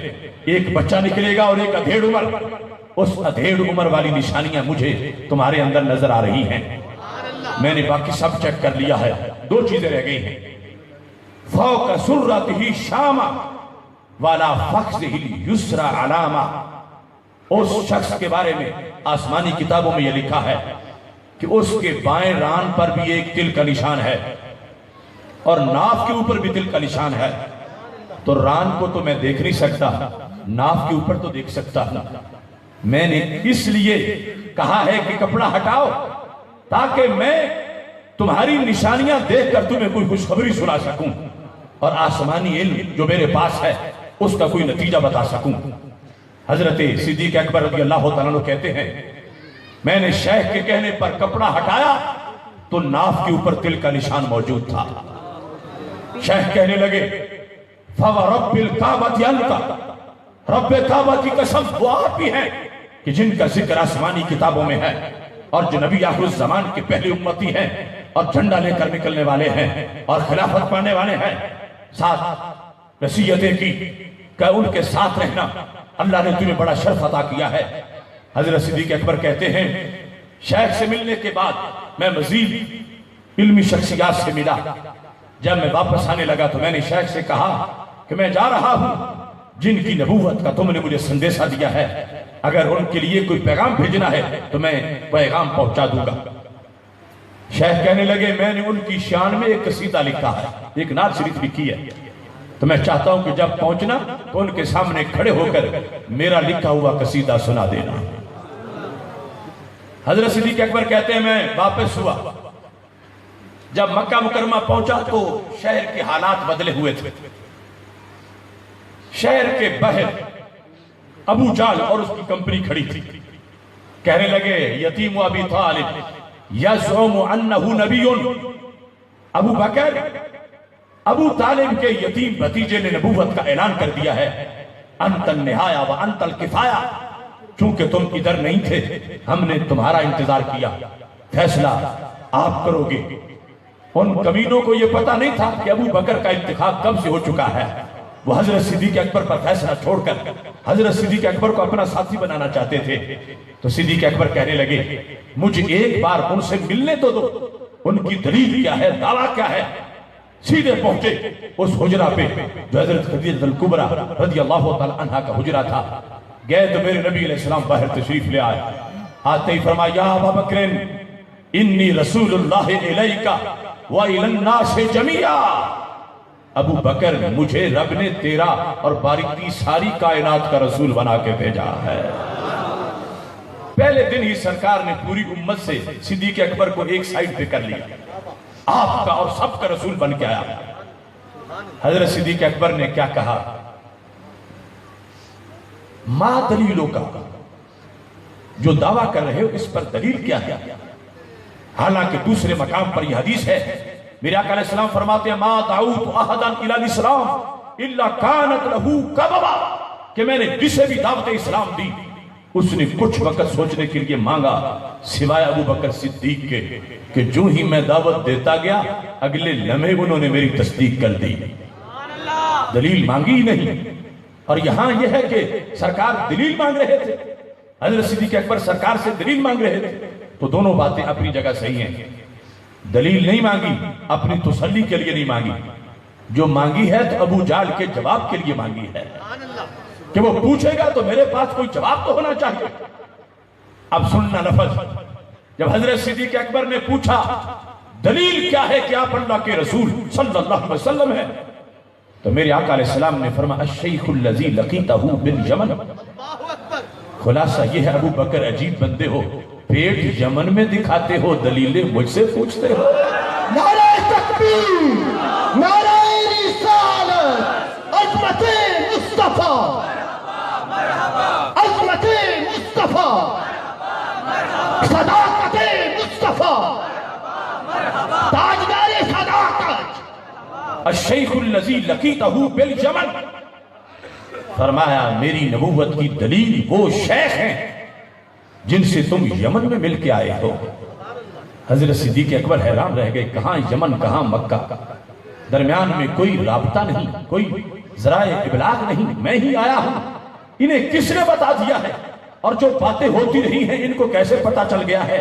ایک بچہ نکلے گا اور ایک ادھیڑ عمر، اس ادھیڑ عمر والی نشانیاں مجھے تمہارے اندر نظر آ رہی ہیں۔ میں نے باقی سب چیک کر لیا ہے، دو چیزیں رہ گئی ہیں، فوق سرتہ شامہ والا فخذہ الیسری علامہ۔ اس شخص کے بارے میں آسمانی کتابوں میں یہ لکھا ہے کہ اس کے بائیں ران پر بھی ایک تل کا نشان ہے اور ناف کے اوپر بھی تل کا نشان ہے۔ تو ران کو تو میں دیکھ نہیں سکتا، ناف کے اوپر تو دیکھ سکتا ہوں۔ میں نے اس لیے کہا ہے کہ کپڑا ہٹاؤ تاکہ میں تمہاری نشانیاں دیکھ کر تمہیں کوئی خوشخبری سنا سکوں اور آسمانی علم جو میرے پاس ہے اس کا کوئی نتیجہ بتا سکوں۔ حضرت صدیق اکبر رضی اللہ تعالیٰ عنہ کہتے ہیں میں نے شیخ کے کہنے پر کپڑا ہٹایا تو ناف کے اوپر تل کا نشان موجود تھا۔ شیخ کہنے لگے فورب الکعبۃ انت، رب کعبہ کی قسم وہ آپ ہی ہیں کہ جن کا ذکر آسمانی کتابوں میں ہے، اور جو نبی آخر الزمان کے پہلے امتی ہیں اور جھنڈا لے کر نکلنے والے ہیں اور خلافت پانے والے ہیں۔ ساتھ نصیحتیں کی کہ ان کے ساتھ رہنا، اللہ نے تمہیں بڑا شرف عطا کیا ہے۔ حضرت صدیق اکبر کہتے ہیں شیخ سے ملنے کے بعد میں مزید علمی شخصیات سے ملا۔ جب میں واپس آنے لگا تو میں نے شیخ سے کہا کہ میں جا رہا ہوں، جن کی نبوت کا تم نے مجھے سندیشہ دیا ہے، اگر ان کے لیے کوئی پیغام بھیجنا ہے تو میں پیغام پہنچا دوں گا۔ شیخ کہنے لگے میں نے ان کی شان میں ایک قصیدہ لکھا ہے، ایک نعت شریف لکھی ہے، تو میں چاہتا ہوں کہ جب پہنچنا تو ان کے سامنے کھڑے ہو کر میرا لکھا ہوا قصیدہ سنا دینا۔ حضرت صدیق اکبر کہتے ہیں میں واپس ہوا، جب مکہ مکرمہ پہنچا تو شہر کے حالات بدلے ہوئے تھے۔ شہر کے باہر ابو جہل اور اس کی کمپنی کھڑی تھی، کہنے لگے یتیم ابی طالب یزعم انہ نبی، ابو بکر ابو طالب کے یتیم بھتیجے نے نبوت کا اعلان کر دیا ہے، انت النہایہ و انت الکفایہ، چونکہ تم ادھر نہیں تھے ہم نے تمہارا انتظار کیا، فیصلہ آپ کرو گے۔ ان کمینوں کو یہ پتہ نہیں تھا کہ ابو بکر کا انتخاب کب سے ہو چکا ہے۔ وہ حضرت صدیق اکبر پر فیصلہ چھوڑ کر حضرت صدیق اکبر کو اپنا ساتھی بنانا چاہتے تھے۔ تو صدیق اکبر کہنے لگے مجھے ایک بار ان سے ملنے تو دو، ان کی دلیل کیا ہے، دعویٰ کیا ہے۔ سیدھے پہنچے اس حجرہ پہ جو حضرت خدیجہ الکبریٰ رضی اللہ تعالی عنہا کا حجرہ تھا۔ گئے تو میرے نبی علیہ السلام باہر تشریف لے آئے، آتے ہی فرمایا یا ابا بکر انی رسول اللہ الیک وَإِلَى النَّاسِ جَمِيعًا، ابو بکر مجھے رب نے تیرا اور باریکی ساری کائنات کا رسول بنا کے بھیجا ہے۔ پہلے دن ہی سرکار نے پوری امت سے صدیق اکبر کو ایک سائیڈ پہ کر لیا، آپ کا اور سب کا رسول بن کے آیا۔ حضرت صدیق اکبر نے کیا کہا، ما دلیلوں کا، جو دعویٰ کر رہے ہو اس پر دلیل کیا ہے؟ حالانکہ دوسرے مقام پر یہ حدیث ہے، میرے آقا علیہ السلام فرماتے ہیں ما دعوت احدا الی الاسلام الا کانت لہ کببا، کہ میں نے جسے بھی دعوت اسلام دی اس نے کچھ وقت سوچنے کے لیے مانگا سوائے ابو بکر صدیق کے کہ جو ہی میں دعوت دیتا گیا اگلے لمحے انہوں نے میری تصدیق کر دی، دلیل مانگی ہی نہیں۔ اور یہاں یہ ہے کہ سرکار دلیل مانگ رہے تھے، حضرت صدیق اکبر سرکار سے دلیل مانگ رہے تھے، تو دونوں باتیں اپنی جگہ صحیح ہیں۔ دلیل نہیں مانگی، اپنی تسلی کے لیے نہیں مانگی، جو مانگی ہے تو ابو جہل کے جواب کے لیے مانگی ہے کہ وہ پوچھے گا تو میرے پاس کوئی جواب تو ہونا چاہیے۔ اب سننا لفظ، جب حضرت صدیق اکبر نے پوچھا دلیل کیا ہے کہ آپ اللہ کے رسول صلی اللہ علیہ وسلم ہیں، تو میرے آقا علیہ السلام نے فرمایا الشیخ الذی لقیتہ بالیمن، خلاصہ یہ ہے ابو بکر عجیب بندے ہو، پیٹ یمن میں دکھاتے ہو، دلیلیں مجھ سے پوچھتے ہو۔ نعرہ تکبیر، نعرہ رسالت، عظمت مصطفیٰ، عظمت مصطفیٰ، صداقت مصطفیٰ، تاجدار صداقت۔ الشیخ الذی لقیتہ بالیمن، فرمایا میری نبوت کی دلیل وہ شیخ ہیں جن سے تم یمن میں مل کے آئے ہو۔ حضرت صدیق اکبر حیران رہ گئے، کہاں یمن کہاں مکہ، درمیان میں کوئی رابطہ نہیں، کوئی ذرائع ابلاغ نہیں، میں ہی آیا ہوں، انہیں کس نے بتا دیا ہے، اور جو باتیں ہوتی رہی ہیں ان کو کیسے پتا چل گیا ہے؟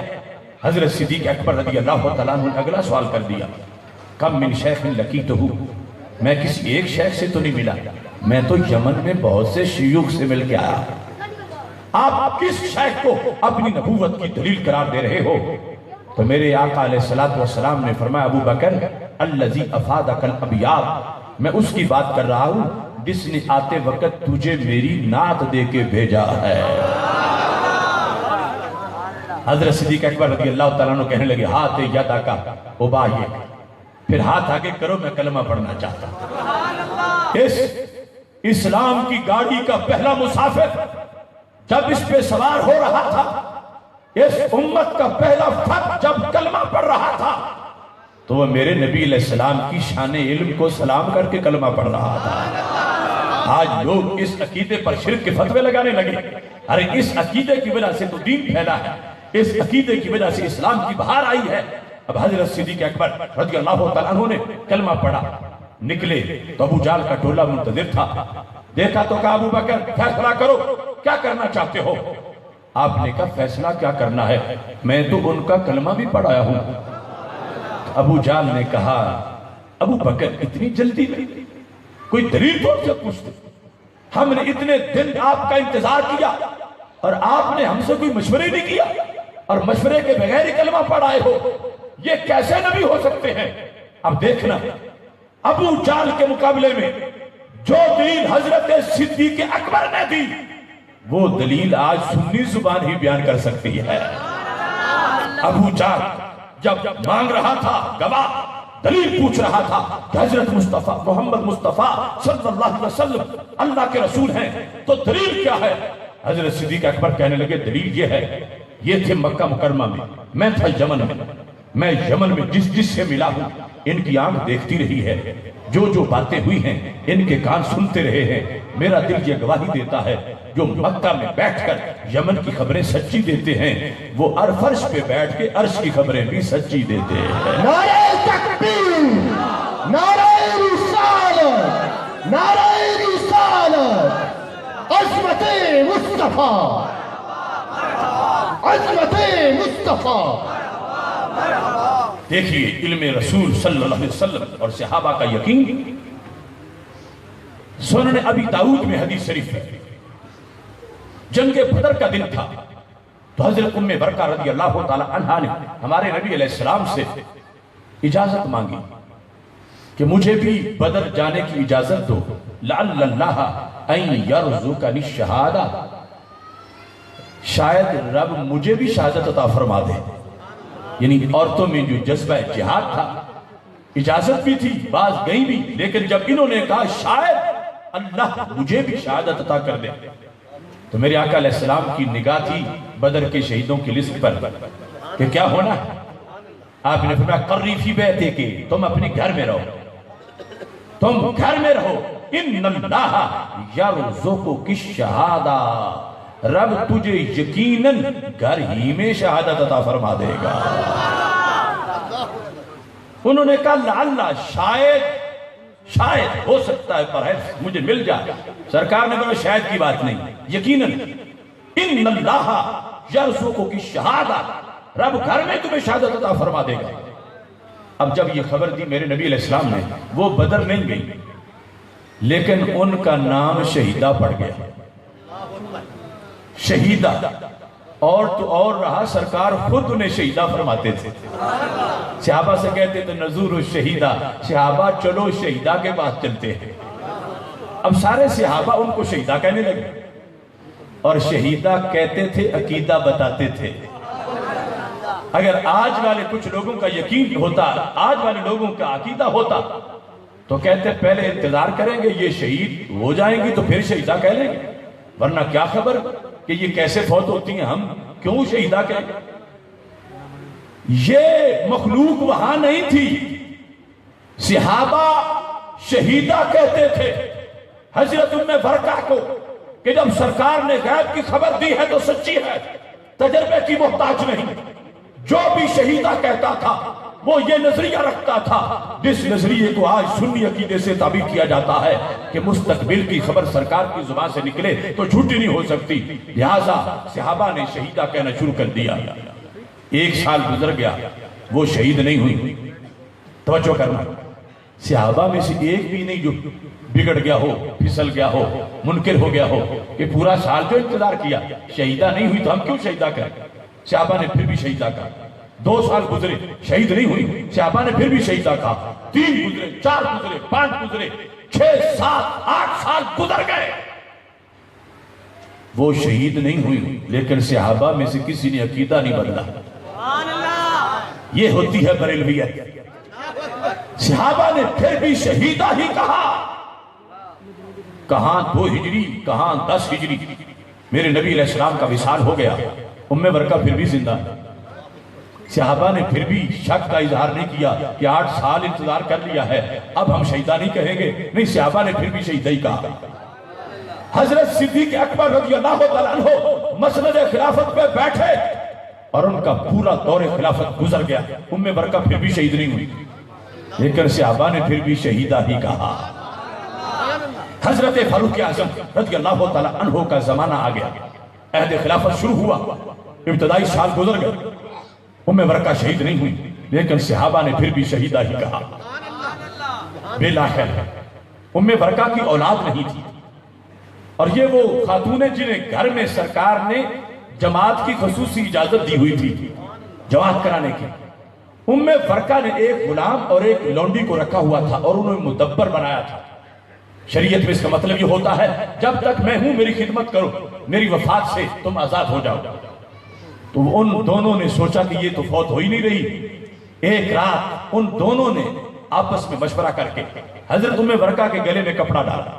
حضرت صدیق اکبر رضی اللہ تعالیٰ عنہ نے اگلا سوال کر دیا، کم من شیخ لقیتہ، میں کسی ایک شیخ سے تو نہیں ملا، میں تو یمن میں بہت سے شیوخ سے مل کے آیا، آپ کس شیخ کو اپنی نبوت کی دلیل قرار دے رہے ہو؟ تو میرے آقا علیہ السلام نے فرمایا ابو بکر الذی افادک الابیات، میں اس کی بات کر رہا ہوں جس نے آتے وقت تجھے میری نعت دے کے بھیجا ہے۔ حضرت صدیق اکبر رضی اللہ تعالیٰ عنہ کہنے لگے ہاتھ یدا کا ابایہ، پھر ہاتھ آگے کرو میں کلمہ پڑھنا چاہتا ہوں۔ اس اسلام کی گاڑی کا پہلا مسافر جب اس پہ سوار ہو رہا تھا، اس امت کا پہلا فرد جب کلمہ پڑھ رہا تھا، تو وہ میرے نبی علیہ السلام کی شان علم کو سلام کر کے کلمہ پڑھ رہا تھا۔ آج لوگ اس عقیدے پر شرک کے فتوے لگانے لگے۔ ارے اس عقیدے کی وجہ سے تو دین پھیلا ہے، اس عقیدے کی وجہ سے اسلام کی بہار آئی ہے۔ اب حضرت صدیق اکبر رضی اللہ تعالیٰ عنہ نے کلمہ پڑھا، نکلے تو ابو جہل کا ٹولہ منتظر تھا۔ دیکھا تو کہا ابو بکر فیصلہ کرو، کیا کرنا چاہتے ہو؟ آپ نے کہا فیصلہ کیا کرنا ہے، میں تو ان کا کلمہ بھی پڑھایا ہوں۔ ابو جہل نے کہا ابو بکر اتنی جلدی میں کوئی دلیل تو سے پوچھتے، ہم نے اتنے دن آپ کا انتظار کیا اور آپ نے ہم سے کوئی مشورے نہیں کیا، اور مشورے کے بغیر ہی کلمہ پڑھائے ہو، یہ کیسے نبی ہو سکتے ہیں؟ اب دیکھنا ابو جہل کے مقابلے میں جو دلیل حضرت صدیق اکبر نے دی، وہ دلیل آج سنی زبان ہی بیان کر سکتی ہے۔ ابو جہل جب مانگ رہا تھا گواہ، دلیل پوچھ رہا تھا کہ حضرت مصطفیٰ محمد مصطفیٰ صلی اللہ علیہ وسلم اللہ کے رسول ہیں، تو دلیل کیا ہے؟ حضرت صدیق اکبر کہنے لگے دلیل یہ ہے، یہ تھے مکہ مکرمہ میں تھا یمن میں یمن میں جس سے ملا ہوں، ان کی آنکھ دیکھتی رہی ہے، جو باتیں ہوئی ہیں ان کے کان سنتے رہے ہیں، میرا دل یہ گواہی دیتا ہے جو مکہ میں بیٹھ کر یمن کی خبریں سچی دیتے ہیں، وہ فرش پہ بیٹھ کے عرش کی خبریں بھی سچی دیتے ہیں۔ نعرہ تکبیر، نعرہ رسالت، نعرہ رسالت، عظمت مصطفیٰ، عظمت مصطفیٰ۔ دیکھیے علم رسول صلی اللہ علیہ وسلم اور صحابہ کا یقین۔ سنن ابی داؤد میں حدیث شریف ہے، جنگ بدر کا دن تھا تو حضرت ام برکہ رضی اللہ تعالی عنہا نے ہمارے نبی علیہ السلام سے اجازت مانگی کہ مجھے بھی بدر جانے کی اجازت دو، لعل اللہ ان یرزقنی الشہادہ، شاید رب مجھے بھی شہادت عطا فرما دے۔ یعنی عورتوں میں جو جذبہ جہاد تھا، اجازت بھی تھی، بعض گئی بھی، لیکن جب انہوں نے کہا شاید اللہ مجھے بھی شہادت عطا کر دے، تو میرے آقا علیہ السلام کی نگاہ تھی بدر کے شہیدوں کی لسٹ پر کہ کیا ہونا ہے۔ آپ نے فرمایا قری فی بیتے کے، تم اپنے گھر میں رہو، تم گھر میں رہو، ان اللہ یرزقک الشہادہ، رب تجھے یقیناً گھر ہی میں شہادت عطا فرما دے گا۔ انہوں نے کہا لعل، شاید ہو سکتا ہے، پر مجھے مل جائے۔ سرکار نے کہا شاید کی بات نہیں، یقیناً ان اللہ یرزقک الشہادہ، رب گھر میں تمہیں شہادت عطا فرما دے گا۔ اب جب یہ خبر دی میرے نبی علیہ السلام نے، وہ بدر نہیں گئی لیکن ان کا نام شہیدہ پڑ گیا، شہیدہ، اور تو اور رہا سرکار خود انہیں شہیدہ فرماتے تھے۔ صحابہ سے کہتے تھے نزور الشہیدہ، صحابہ چلو شہیدہ کے پاس چلتے ہیں۔ اب سارے صحابہ ان کو شہیدہ کہنے لگے، اور شہیدہ کہتے تھے عقیدہ بتاتے تھے۔ اگر آج والے کچھ لوگوں کا یقین ہوتا، آج والے لوگوں کا عقیدہ ہوتا، تو کہتے پہلے انتظار کریں گے یہ شہید ہو جائیں گی تو پھر شہیدہ کہہ لیں گے، ورنہ کیا خبر کہ یہ کیسے فوت ہوتی ہیں، ہم کیوں شہیدہ کہیں گے۔ یہ مخلوق وہاں نہیں تھی، صحابہ شہیدہ کہتے تھے حضرت ام برکہ کو کہ جب سرکار نے غیب کی خبر دی ہے تو سچی ہے، تجربے کی محتاج نہیں۔ جو بھی شہیدہ کہتا تھا وہ یہ نظریہ رکھتا تھا، جس نظریے کو آج سنی عقیدے سے تعبیر کیا جاتا ہے کہ مستقبل کی خبر سرکار کی زبان سے نکلے تو جھوٹی نہیں ہو سکتی، لہٰذا صحابہ نے شہیدہ کہنا شروع کر دیا۔ ایک سال گزر گیا، وہ شہید نہیں ہوئی۔ توجہ کرنا، صحابہ میں سے ایک بھی نہیں جو بگڑ گیا ہو، پھسل گیا ہو، منکر ہو گیا ہو کہ پورا سال جو انتظار کیا شہیدہ نہیں ہوئی تو ہم کیوں شہیدہ کریں۔ صحابہ نے پھر بھی شہیدہ کہا، 2 سال گزرے شہید نہیں ہوئی، صحابہ نے پھر بھی شہیدہ کہا، 3 گزرے، 4 گزرے، 5 گزرے، 6 7 8 سال گزر گئے، وہ شہید نہیں ہوئی، لیکن صحابہ میں سے کسی نے عقیدہ نہیں بدلا۔ یہ ہوتی ہے بریلویت۔ صحابہ نے پھر بھی شہیدہ ہی کہا، کہاں 2 ہجری، کہاں 10 ہجری، میرے نبی علیہ السلام کا وصال ہو گیا، ام برکہ پھر بھی زندہ ہے۔ صحابہ نے پھر بھی شک کا اظہار نہیں کیا کہ 8 سال انتظار کر لیا ہے، اب ہم شہیدہ نہیں کہیں گے، نہیں، صحابہ نے پھر بھی شہیدہ ہی کہا۔ حضرت صدیق اکبر رضی اللہ تعالیٰ عنہ مسند خلافت پہ بیٹھے اور ان کا پورا دور خلافت گزر گیا، برکہ پھر بھی شہید نہیں ہوئی، لیکن صحابہ نے پھر بھی شہیدہ ہی کہا۔ حضرت فاروق اعظم رضی اللہ تعالیٰ عنہ کا زمانہ آ گیا، عہد خلافت شروع ہوا، ابتدائی سال گزر گئے، برکہ شہید نہیں ہوئی، لیکن صحابہ نے پھر بھی شہیدہ ہی کہا۔ بالآخر برکہ کی اولاد نہیں تھی، اور یہ وہ خاتون جنہیں گھر میں سرکار نے جماعت کی خصوصی اجازت دی ہوئی تھی جماعت کرانے کی۔ برکہ نے ایک غلام اور ایک لونڈی کو رکھا ہوا تھا اور انہوں نے مدبر بنایا تھا۔ شریعت میں اس کا مطلب یہ ہوتا ہے جب تک میں ہوں میری خدمت کرو، میری وفات سے تم آزاد ہو جاؤ۔ تو ان دونوں نے سوچا کہ یہ تو فوت ہو ہی نہیں رہی۔ ایک رات ان دونوں نے آپس میں مشورہ کر کے حضرت برکہ کے گلے میں کپڑا ڈالا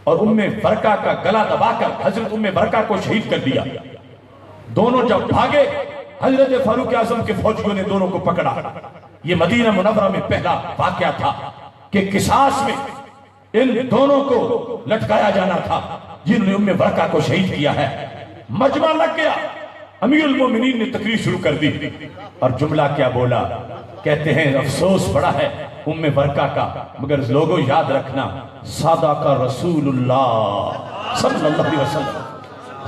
اور برکہ کا گلا دبا کر حضرت برکہ کو شہید کر دیا۔ دونوں جب بھاگے، حضرت فاروق اعظم کے فوجیوں نے دونوں کو پکڑا۔ یہ مدینہ منورہ میں پہلا واقعہ تھا کہ قصاص میں ان دونوں کو لٹکایا جانا تھا جنہوں نے برکہ کو شہید کیا ہے۔ مجمع لگ گیا، امیر المومنین نے تقریر شروع کر دی اور جملہ کیا بولا، کہتے ہیں افسوس بڑا ہے برکہ کا، مگر لوگوں یاد رکھنا صادق رسول اللہ صلی اللہ علیہ وسلم،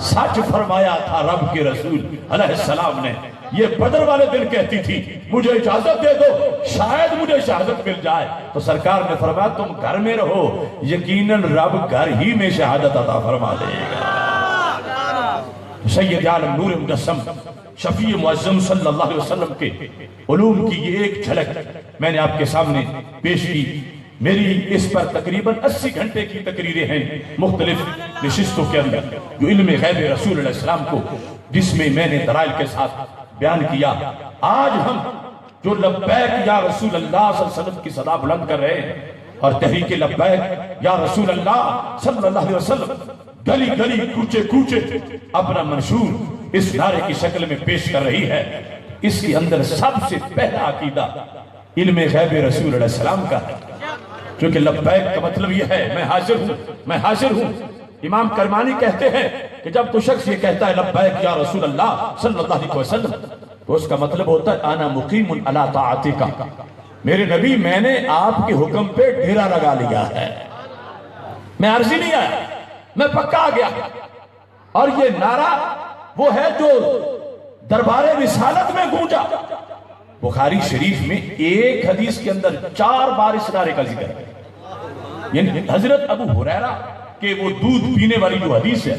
سچ فرمایا تھا رب کے رسول علیہ السلام نے۔ یہ بدر والے دن کہتی تھی مجھے اجازت دے دو، شاید مجھے شہادت مل جائے، تو سرکار نے فرمایا تم گھر میں رہو، یقیناً رب گھر ہی میں شہادت عطا فرما دے گا۔ سید عالم نور مجسم شفیع معظم صلی اللہ علیہ وسلم کے علوم کی یہ ایک جھلک میں نے آپ کے سامنے پیش کی۔ میری اس پر تقریباً 80 گھنٹے کی تقریریں ہیں مختلف نشستوں کے اندر، جو علم غیب رسول علیہ السلام کو جس میں میں نے دلائل کے ساتھ بیان کیا۔ آج ہم جو لبیک یا رسول اللہ صلی اللہ علیہ وسلم کی صدا بلند کر رہے ہیں اور تحریک لبیک یا رسول اللہ صلی اللہ علیہ وسلم گلی گلی کوچے کوچے اپنا منشور اس نعرے کی شکل میں پیش کر رہی ہے، اس کے اندر سب سے پہلا عقیدہ علم غیب رسول علیہ السلام کا ہے، کیونکہ لبیک کا مطلب یہ ہے میں حاضر ہوں، میں حاضر ہوں۔ امام کرمانی کہتے ہیں کہ جب تو شخص یہ کہتا ہے لبیک یا رسول اللہ صلی اللہ علیہ وسلم، تو اس کا مطلب ہوتا ہے انا مقیم علی طاعتک، میرے نبی میں نے آپ کے حکم پہ ڈیرا لگا لیا ہے، میں عرضی نہیں آیا، میں پکا آ گیا۔ اور یہ نعرہ وہ ہے جو دربار رسالت میں گونجا۔ بخاری شریف میں ایک حدیث کے اندر 4 بار اس نعرے کا ذکر ہے، یعنی حضرت ابو ہریرہ کہ وہ دودھ پینے والی جو حدیث ہے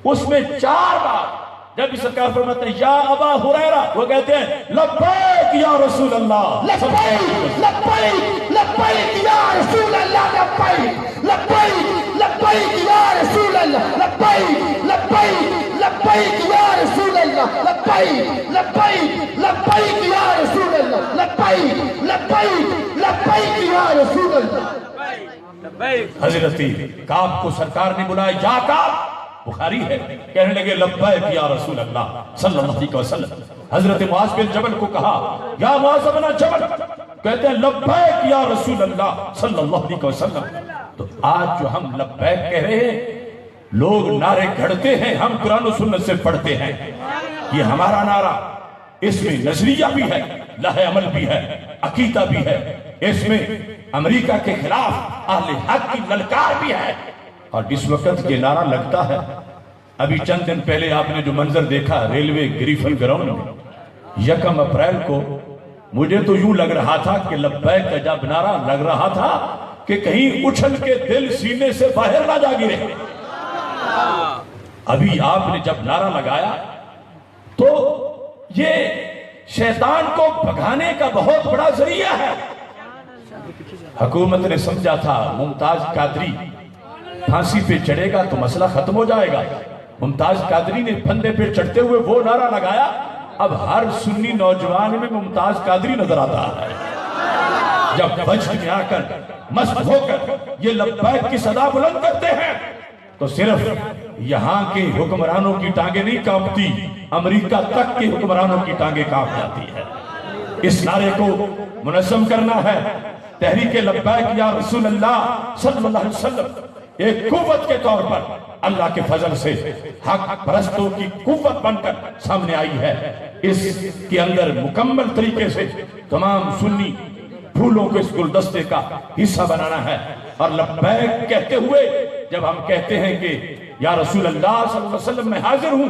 اس میں 4 بار جب بھی سرکار فرماتے ہیں یا ابا ہریرہ، وہ کہتے ہیں لبیک یا رسول اللہ، لبیک لبیک لبیک یا رسول اللہ، لبیک لبیک لبیک یا رسول اللہ، لبیک لبیک لبیک یا رسول اللہ، لبیک لبیک لبیک یا رسول اللہ، لبیک لبیک لبیک یا رسول اللہ۔ حضرت کعب کو سرکار نے بلایا، یا کعب، بخاری ہے، کہنے لگے لبیک یا رسول اللہ صلی اللہ علیہ وسلم۔ حضرت معاذ بن جبل کو کہا یا معاذ بن جبل، کہتے ہیں لبیک یا رسول اللہ صلی اللہ علیہ وسلم۔ تو آج جو ہم لبیک کہہ رہے ہیں، لوگ نعرے گھڑتے ہیں، ہم قرآن و سنت سے پڑھتے ہیں، یہ ہمارا نعرہ، اس میں نظریہ بھی ہے، لہ عمل بھی ہے، عقیدہ بھی ہے، اس میں امریکہ کے خلاف اہل حق کی للکار بھی ہے۔ اور اس وقت یہ نعرہ لگتا ہے، ابھی چند دن پہلے آپ نے جو منظر دیکھا ریلوے گریفن گراؤنڈ میں، 1 اپریل کو مجھے تو یوں لگ رہا تھا کہ لبیک کا جب نعرہ لگ رہا تھا کہ کہیں اچھل کے دل سینے سے باہر نہ جا گرے۔ ابھی آپ نے جب نعرہ لگایا تو یہ شیطان کو بھگانے کا بہت بڑا ذریعہ ہے۔ حکومت نے سمجھا تھا ممتاز قادری پھانسی پہ چڑھے گا تو مسئلہ ختم ہو جائے گا، ممتاز قادری نے پھندے پہ چڑھتے ہوئے وہ نعرہ لگایا، اب ہر سنی نوجوان میں ممتاز قادری نظر آتا ہے۔ جب بجٹ میں آ کر مست ہو کر یہ لبیک کی صدا بلند کرتے ہیں تو صرف یہاں کے حکمرانوں کی ٹانگیں نہیں کانپتی، امریکہ تک کے حکمرانوں کی ٹانگیں کانپ جاتی ہے۔ اس نعرے کو منظم کرنا ہے۔ تحریک لبیک یا رسول اللہ صلی اللہ علیہ وسلم ایک قوت کے طور پر اللہ کے فضل سے حق پرستوں کی قوت بن کر سامنے آئی ہے۔ اس کے اندر مکمل طریقے سے تمام سنی پھولوں کو اس گلدستے کا حصہ بنانا ہے، اور لبیک کہتے ہوئے جب ہم کہتے ہیں کہ یا رسول اللہ صلی اللہ علیہ وسلم میں حاضر ہوں،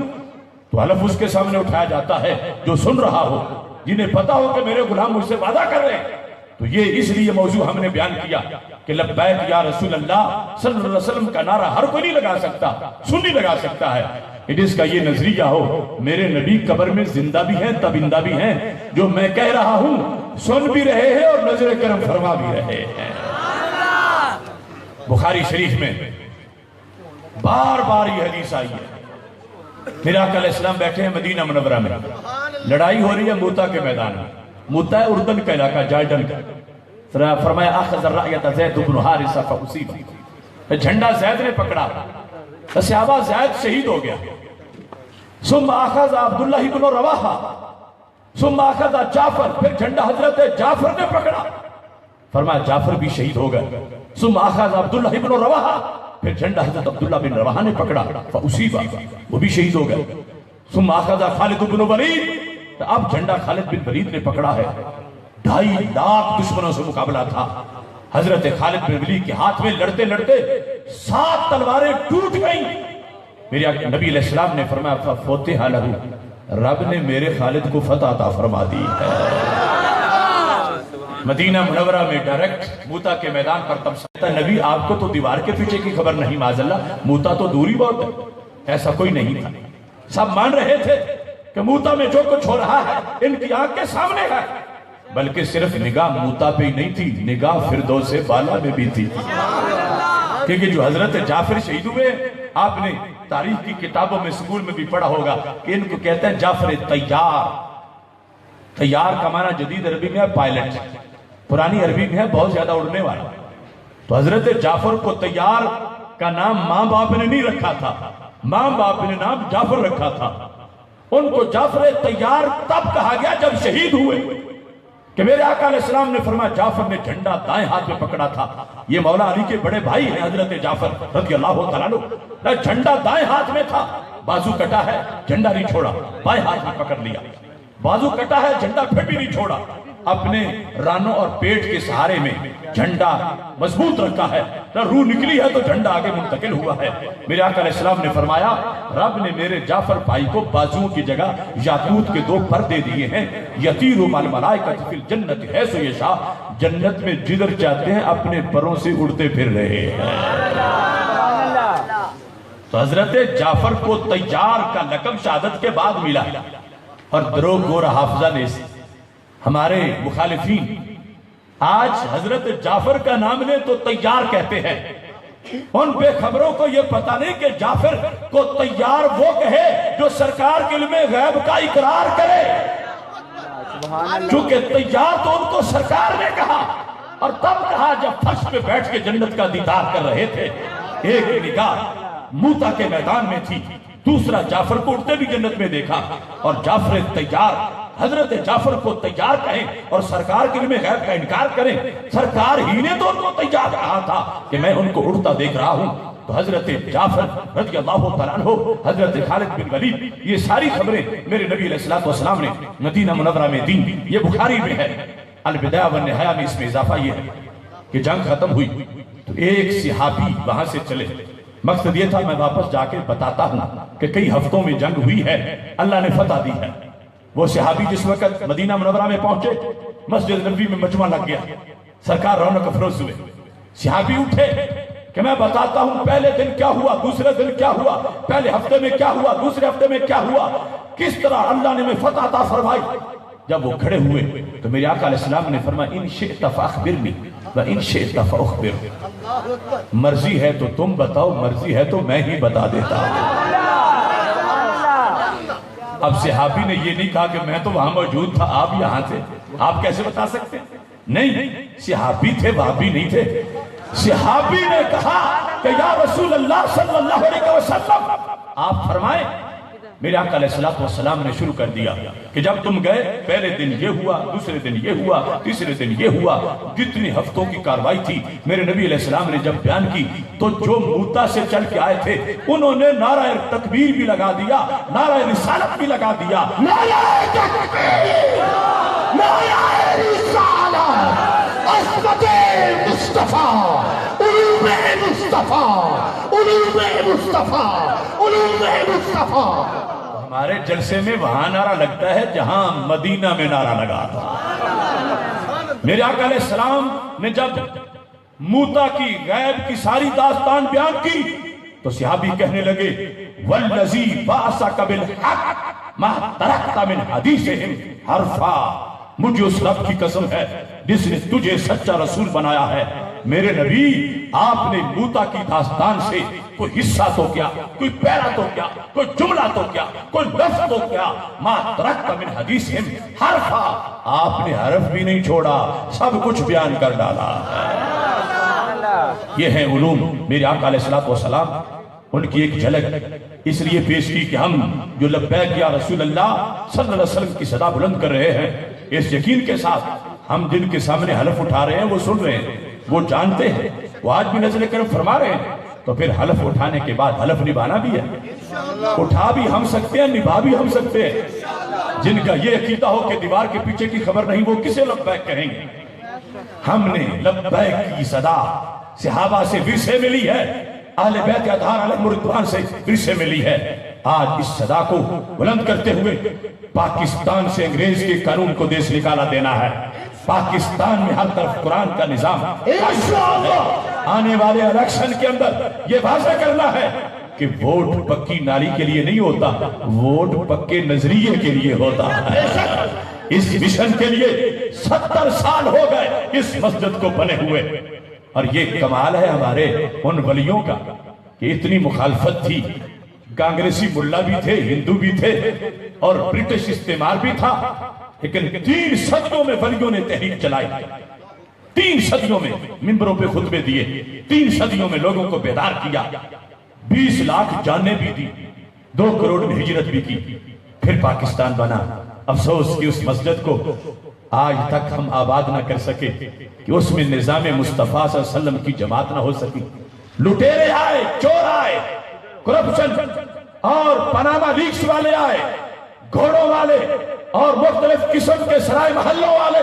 تو حلف اس کے سامنے اٹھایا جاتا ہے جو سن رہا ہو، جنہیں پتا ہو کہ میرے غلام مجھ سے وعدہ کر رہے ہیں۔ تو یہ اس لیے موضوع ہم نے بیان کیا کہ لبیک یا رسول اللہ صلی اللہ علیہ وسلم کا نعرہ ہر کوئی نہیں لگا سکتا، سنی لگا سکتا ہے۔ جس کا یہ نظریہ ہو میرے نبی قبر میں زندہ بھی ہیں تبندہ بھی ہیں، جو میں کہہ رہا ہوں سن بھی رہے ہیں اور نظر کرم فرما بھی رہے ہیں۔ بخاری شریف میں بار بار یہ حدیث آئی ہے۔ میرے آقا علیہ السلام بیٹھے ہیں مدینہ منورہ میں، لڑائی ہو رہی ہے موتا کے میدان میں۔ موتا ہے اردن کا علاقہ، جارڈن کا۔ فرمایا اخذ الرعیت زید بن حارثہ فاصیب، جھنڈا زید نے پکڑا، صحابہ زید شہید ہو گیا۔ ثم اخذ عبداللہ بن رواحہ، ثم اخذ جعفر، پھر جھنڈا حضرت جعفر نے پکڑا، فرمایا جعفر بھی شہید ہو گئے۔ ثم اخذ عبداللہ بن رواحہ، پھر جھنڈا حضرت عبداللہ بن رواحہ نے پکڑا، فاصیب، وہ بھی شہید ہو گئے۔ ثم اخذ خالد بن ولید، اب جھنڈا خالد بن ولید نے پکڑا ہے۔ 2.5 لاکھ دشمنوں سے مقابلہ تھا۔ حضرت خالد بن ولید کے ہاتھ میں لڑتے لڑتے 7 تلواریں ٹوٹ گئیں۔ میرے نبی علیہ السلام نے فرمایا فَفُتِحَ لَهُ، رب نے میرے خالد کو فتح عطا فرما دی ہے۔ مدینہ منورہ میں ڈائریکٹ موتا کے میدان پر تب سکتا نبی آپ کو تو دیوار کے پیچھے کی خبر نہیں، معاذ اللہ موتا تو دوری بہت ہے، ایسا کوئی نہیں تھا۔ سب مان رہے تھے کہ موتا میں جو کچھ ہو رہا ہے ان کی آنکھ کے سامنے ہے، بلکہ صرف نگاہ موتا پہ ہی نہیں تھی، نگاہ فردوس بالا میں بھی تھی۔ کیونکہ جو حضرت جعفر شہید ہوئے، آپ نے تاریخ کی کتابوں میں سکول میں بھی پڑھا ہوگا کہ ان کو کہتے ہیں جعفر طیار۔ طیار کا معنی جدید عربی میں ہے پائلٹ، پرانی عربی میں ہے بہت زیادہ اڑنے والا۔ تو حضرت جعفر کو طیار کا نام ماں باپ نے نہیں رکھا تھا، ماں باپ نے نام جعفر رکھا تھا۔ ان کو جعفر طیار تب کہا گیا جب شہید ہوئے، کہ میرے آقا علیہ السلام نے فرمایا جعفر نے جھنڈا دائیں ہاتھ میں پکڑا تھا۔ یہ مولا علی کے بڑے بھائی ہیں حضرت جعفر رضی اللہ تعالیٰ عنہ، جھنڈا دائیں ہاتھ میں تھا، بازو کٹا ہے جھنڈا نہیں چھوڑا، بائیں ہاتھ میں پکڑ لیا، بازو کٹا ہے جھنڈا پھر بھی نہیں چھوڑا، اپنے رانوں اور پیٹ کے سہارے میں جھنڈا مضبوط رکھا ہے، روح نکلی ہے تو جھنڈا آگے منتقل ہوا ہے۔ میرے آقا علیہ السلام نے فرمایا رب نے میرے جعفر بھائی کو بازوؤں کی جگہ یاقوت کے 2 پر دے دیے ہیں، یطیر مع الملائکۃ فی الجنت حیث یشاء، جنت میں جدھر چاہتے ہیں اپنے پروں سے اڑتے پھر رہے ہیں۔ تو حضرت جعفر کو طیار کا لقب شہادت کے بعد ملا، اور دروغ گور حافظہ نے ہمارے مخالفین آج حضرت جعفر کا نام لے تو طیار کہتے ہیں۔ ان بے خبروں کو یہ پتا نہیں کہ جعفر کو طیار وہ کہے جو سرکار کے علم غیب کا اقرار کرے، چونکہ طیار تو ان کو سرکار نے کہا، اور تب کہا جب فرش پہ بیٹھ کے جنت کا دیدار کر رہے تھے۔ ایک نگاہ موتا کے میدان میں تھی، دوسرا جعفر کو اڑتے بھی جنت میں دیکھا، اور جعفر طیار، حضرت جعفر کو طیار کہیں اور سرکار کے علم غیب کا انکار کریں۔ سرکار ہی نے تو ان کو طیار کہا تھا کہ میں ان کو اڑتا دیکھ رہا ہوں۔ تو حضرت جعفر رضی اللہ تعالیٰ عنہ، حضرت خالد بن ولید، یہ ساری خبریں میرے نبی علیہ السلام نے مدینہ منورہ میں دی۔ یہ بخاری میں ہے، البدایہ والنہایہ میں اس میں اضافہ یہ ہے کہ جنگ ختم ہوئی تو ایک صحابی وہاں سے چلے، مقصد یہ تھا میں واپس جا کے بتاتا ہوں کہ کئی ہفتوں میں جنگ ہوئی ہے، اللہ نے فتح دی ہے۔ وہ صحابی جس وقت مدینہ منورہ میں پہنچے، مسجد نبوی میں مجمع لگ گیا، سرکار رونق افروز ہوئے۔ صحابی اٹھے کہ میں بتاتا ہوں پہلے دن کیا ہوا، دوسرے دن کیا ہوا، پہلے ہفتے میں کیا ہوا، دوسرے ہفتے میں کیا ہوا، کس طرح اللہ نے میں فتح عطا فرمائی۔ جب وہ کھڑے ہوئے تو میرے آقا علیہ السلام نے فرمایا ان شئت فاخبرنی وان شئت فاخبر، مرضی ہے تو تم بتاؤ، مرضی ہے تو میں ہی بتا دیتا ہوں۔ اب صحابی نے یہ نہیں کہا کہ میں تو وہاں موجود تھا، آپ یہاں تھے، آپ کیسے بتا سکتے؟ نہیں، صحابی تھے، وہابی نہیں تھے۔ صحابی نے کہا کہ یا رسول اللہ صلی اللہ علیہ وسلم آپ فرمائیں۔ میرے آقا علیہ السلام نے شروع کر دیا کہ جب تم گئے پہلے دن یہ ہوا، دوسرے دن یہ ہوا، تیسرے دن یہ ہوا، جتنی ہفتوں کی کاروائی تھی میرے نبی علیہ السلام نے جب بیان کی تو جو موتا سے چل کے آئے تھے انہوں نے نعرہ تکبیر بھی لگا دیا، نعرہ رسالت بھی لگا دیا۔ نعرہ تکبیر، نعرہ رسالت، عصمت مصطفیٰ، علوم مصطفیٰ، علوم مصطفیٰ، علوم مصطفیٰ۔ ہمارے جلسے میں وہاں نعرہ لگتا ہے جہاں مدینہ میں نعرہ لگا تھا۔ میرے آقا علیہ السلام نے جب موتا کی غیب کی ساری داستان بیان کی تو صحابی کہنے لگے والذی بعثک بالحق ما ترکت من حدیثہم حرفا، مجھے اس رب کی قسم ہے جس نے تجھے سچا رسول بنایا ہے، میرے نبی آپ نے موتا کی داستان سے کوئی حصہ تو کیا، کوئی پیرا تو کیا، کوئی جملہ تو کیا، کوئی لفظ تو کیا، ما ترکت من حدیثہم حرفا، آپ نے حرف بھی نہیں چھوڑا، سب کچھ بیان کر ڈالا ہے۔ یہ ہیں علوم میرے آقا علیہ السلام، ان کی ایک جھلک اس لیے پیش کی کہ ہم جو لبیک یا رسول اللہ صلی اللہ علیہ وسلم کی صدا بلند کر رہے ہیں اس یقین کے ساتھ ہم جن کے سامنے حلف اٹھا رہے ہیں وہ سن رہے ہیں، وہ جانتے ہیں، وہ آج بھی نزل کرم فرما رہے ہیں، تو پھر حلف اٹھانے کے بعد حلف نبھانا بھی ہے، اٹھا بھی ہم سکتے ہیں، نبھا بھی ہم سکتے ہیں۔ جن کا یہ عقیدہ ہو کہ دیوار کے پیچھے کی خبر نہیں وہ کسے لبیک کہیں گے؟ ہم نے لبیک کی صدا صحابہ سے ورثے ملی ہے، اہل بیت اطہار علیہ رضوان سے ورثے ملی ہے۔ آج اس صدا کو بلند کرتے ہوئے پاکستان سے انگریز کے قانون کو دیش نکالا دینا ہے، پاکستان میں ہر طرف قرآن کا نظام، آنے والے الیکشن کے اندر یہ واضح کرنا ہے کہ ووٹ پکی نالی کے لیے نہیں ہوتا، ووٹ پکے نظریے کے لیے ہوتا ہے۔ اس مشن کے لیے 70 سال ہو گئے اس مسجد کو بنے ہوئے، اور یہ کمال ہے ہمارے ان ولیوں کا کہ اتنی مخالفت تھی، کانگریسی ملا بھی تھے، ہندو بھی تھے اور برٹش استعمار بھی تھا، لیکن 3 صدیوں میں ولیوں نے تحریک چلائی، 3 صدیوں میں منبروں پہ خطبے دیے، 3 صدیوں میں لوگوں کو بیدار کیا، 20 لاکھ جانیں بھی دی، 2 کروڑ میں ہجرت بھی کی، پھر پاکستان بنا۔ افسوس کہ اس مسجد کو آج تک ہم آباد نہ کر سکے کہ اس میں نظام مصطفیٰ صلی اللہ علیہ وسلم کی جماعت نہ ہو سکی۔ لٹیرے آئے، چور آئے، کرپشن اور پاناما لیکس والے آئے، گھوڑوں والے اور مختلف قسم کے سرائے محلوں والے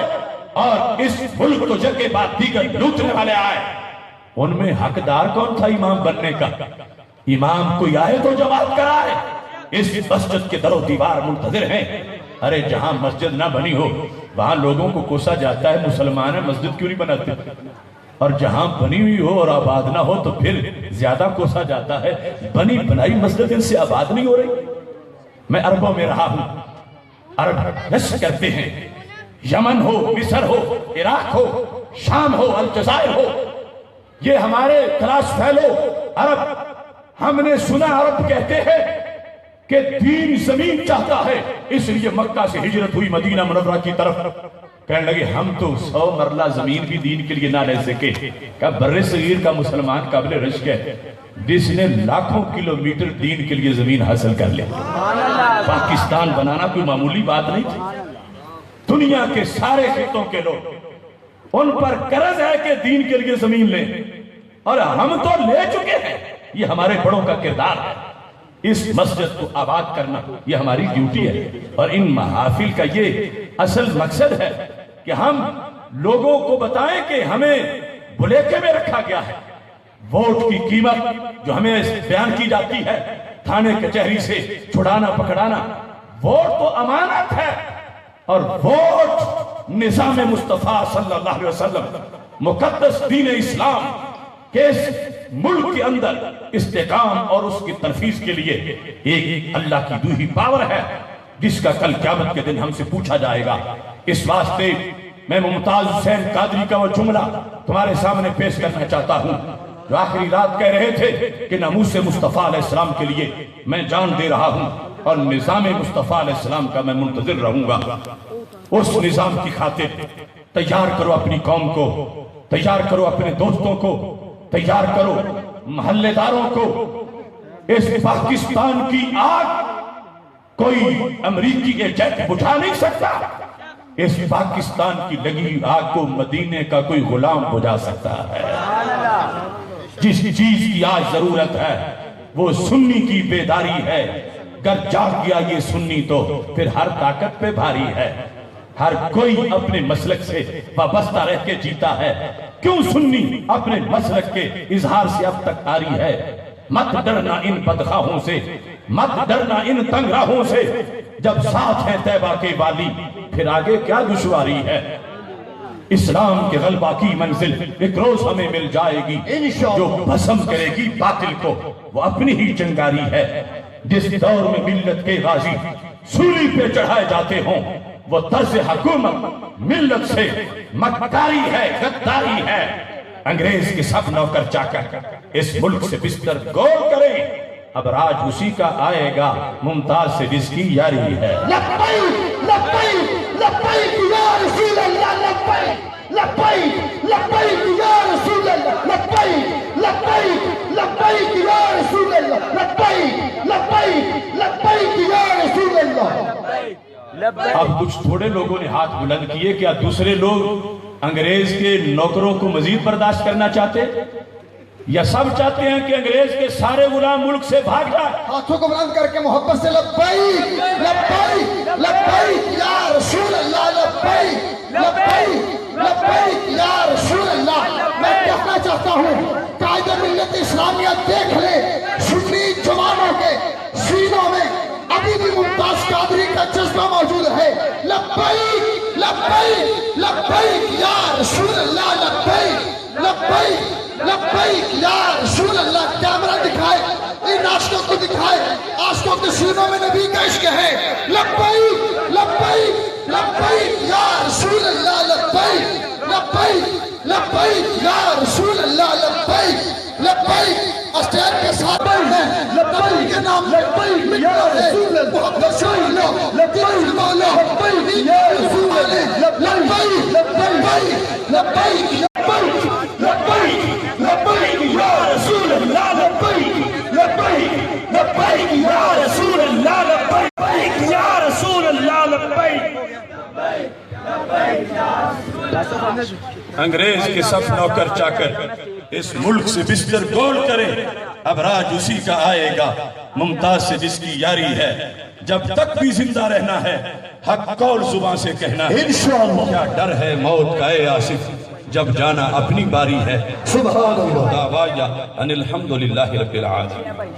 اور اس ملک کو جگہ بعد دیگر لوٹنے والے آئے۔ ان میں حقدار کون تھا امام بننے کا؟ امام کوئی آئے تو جماعت کرائے۔ اس مسجد کے در و دیوار منتظر ہیں، ارے جہاں مسجد نہ بنی ہو وہاں لوگوں کو کوسا جاتا ہے مسلمان ہے مسجد کیوں نہیں بناتے، اور جہاں بنی ہوئی ہو اور آباد نہ ہو تو پھر زیادہ کوسا جاتا ہے بنی بنائی مسجد ان سے آباد نہیں ہو رہی۔ میں عربوں میں رہا ہوں، عرب نشر کرتے ہیں، یمن ہو، مصر ہو، عراق ہو، شام ہو، الجزائر ہو، یہ ہمارے کلاس فیلو عرب، ہم نے سنا عرب کہتے ہیں کہ دین زمین چاہتا ہے اس لیے مکہ سے ہجرت ہوئی مدینہ منورہ کی طرف۔ کہنے لگے ہم تو 100 مرلہ زمین بھی دین کے لیے نہ لے سکے، کہ بر صغیر کا مسلمان قابل رشک ہے جس نے لاکھوں کلومیٹر دین کے لیے زمین حاصل کر لیا۔ پاکستان بنانا کوئی معمولی بات نہیں تھی، دنیا کے سارے خطوں کے لوگ ان پر قرض ہے کہ دین کے لیے زمین لیں، اور ہم تو لے چکے ہیں۔ یہ ہمارے بڑوں کا کردار ہے، اس مسجد کو آباد کرنا یہ ہماری ڈیوٹی ہے، اور ان محافل کا یہ اصل مقصد ہے کہ ہم لوگوں کو بتائیں کہ ہمیں بلیکے میں رکھا گیا ہے۔ ووٹ کی قیمت جو ہمیں بیان کی جاتی ہے تھانے کچہری سے چھڑانا پکڑانا، ووٹ تو امانت ہے، اور ووٹ نظام مصطفیٰ صلی اللہ علیہ وسلم مقدس دین اسلام کہ اس ملک کے اندر استحکام اور اس کی تنفیذ کے لیے ایک اللہ کی دوہی پاور ہے جس کا کل قیامت کے دن ہم سے پوچھا جائے گا۔ اس واسطے میں ممتاز حسین قادری کا وہ جملہ تمہارے سامنے پیش کرنا چاہتا ہوں جو آخری رات کہہ رہے تھے کہ ناموس مصطفیٰ علیہ السلام کے لیے میں جان دے رہا ہوں اور نظام مصطفیٰ علیہ السلام کا میں منتظر رہوں گا۔ اس نظام کی خاطر تیار کرو اپنی قوم کو، تیار کرو اپنے دوستوں کو، تیار کرو محلے داروں کو اس پاکستان کی آگ کوئی امریکی ایجنٹ بجھا نہیں سکتا، اس پاکستان کی لگی آگ کو مدینے کا کوئی غلام بجھا سکتا ہے۔ جس چیز کی آج ضرورت ہے وہ سنی کی بیداری ہے۔ گر جاگ گیا یہ سنی تو پھر ہر طاقت پہ بھاری ہے۔ ہر کوئی اپنے مسلک سے وابستہ رہ کے جیتا ہے، کیوں سنی اپنے مسلک کے اظہار سے اب تک آری ہے؟ مت ڈرنا ان بدخواہوں سے، مت ڈرنا ان تنگ راہوں سے، جب ساتھ ہے طیبہ کے والی پھر آگے کیا دشواری ہے؟ اسلام کے غلبہ کی منزل ایک روز ہمیں مل جائے گی، جو بھسم کرے گی باطل کو وہ اپنی ہی چنگاری ہے۔ جس دور میں ملت کے غازی سولی پہ چڑھائے جاتے ہوں، وہ طرز حکومت ملت سے مکاری ہے، غداری ہے۔ انگریز کے سب نوکر چاکر اس ملک سے بستر گول کریں، اب راج اسی کا آئے گا، ممتاز سے جس کی یاری ہے۔ لبیک لبیک لبیک یا رسول اللہ، لبیک لبیک لبیک یا رسول اللہ، لبیک لبیک لبیک یا رسول اللہ، لبیک لبیک لبیک یا رسول اللہ۔ اب کچھ تھوڑے لوگوں نے ہاتھ بلند کیے، کیا دوسرے لوگ انگریز کے نوکروں کو مزید برداشت کرنا چاہتے یا سب چاہتے ہیں کہ انگریز کے سارے غلام ملک سے بھاگ جائیں؟ ہاتھوں کو بلند کر کے محبت سے لبیک لبیک لبیک یا رسول اللہ، لبیک لبیک لبیک یا رسول اللہ۔ میں کہنا چاہتا ہوں قائد ملت اسلامیہ دیکھ لے، سنی جوانوں کے سینوں میں ابھی بھی ممتاز قادری کا جذبہ موجود ہے۔ لبیک لبیک لبیک یا رسول اللہ، لبیک لبیک لبیک یا رسول اللہ۔ کیمرہ دکھائے، ان عاشقوں کو دکھائے، عاشقوں کے سینوں میں نبی کا عشق ہے۔ لبیک لبیک لبیک یا رسول اللہ، لبیک لبیک لبیک یا رسول اللہ، لبیک لبیک۔ اسٹیج کے ساتھ ہیں لبیک کے نام لبیک یا رسول اللہ، محمد صلی اللہ لبیک مولا لبیک یا رسول اللہ، لبیک لبیک لبیک لبیک لبیک لبیک یا رسول اللہ، لبیک لبیک لبیک یا رسول اللہ، لبیک یا رسول اللہ، لبیک۔ انگریز کے سب نوکر چاکر اس ملک سے بستر گول کریں، اب راج اسی کا آئے گا، ممتاز سے جس کی یاری ہے۔ جب تک بھی زندہ رہنا ہے حق قول زباں سے کہنا ہے، انشاءاللہ۔ کیا ڈر ہے موت کا اے آصف، جب جانا اپنی باری ہے۔ سبحان اللہ۔ دعوایا ان الحمدللہ رب العالمین۔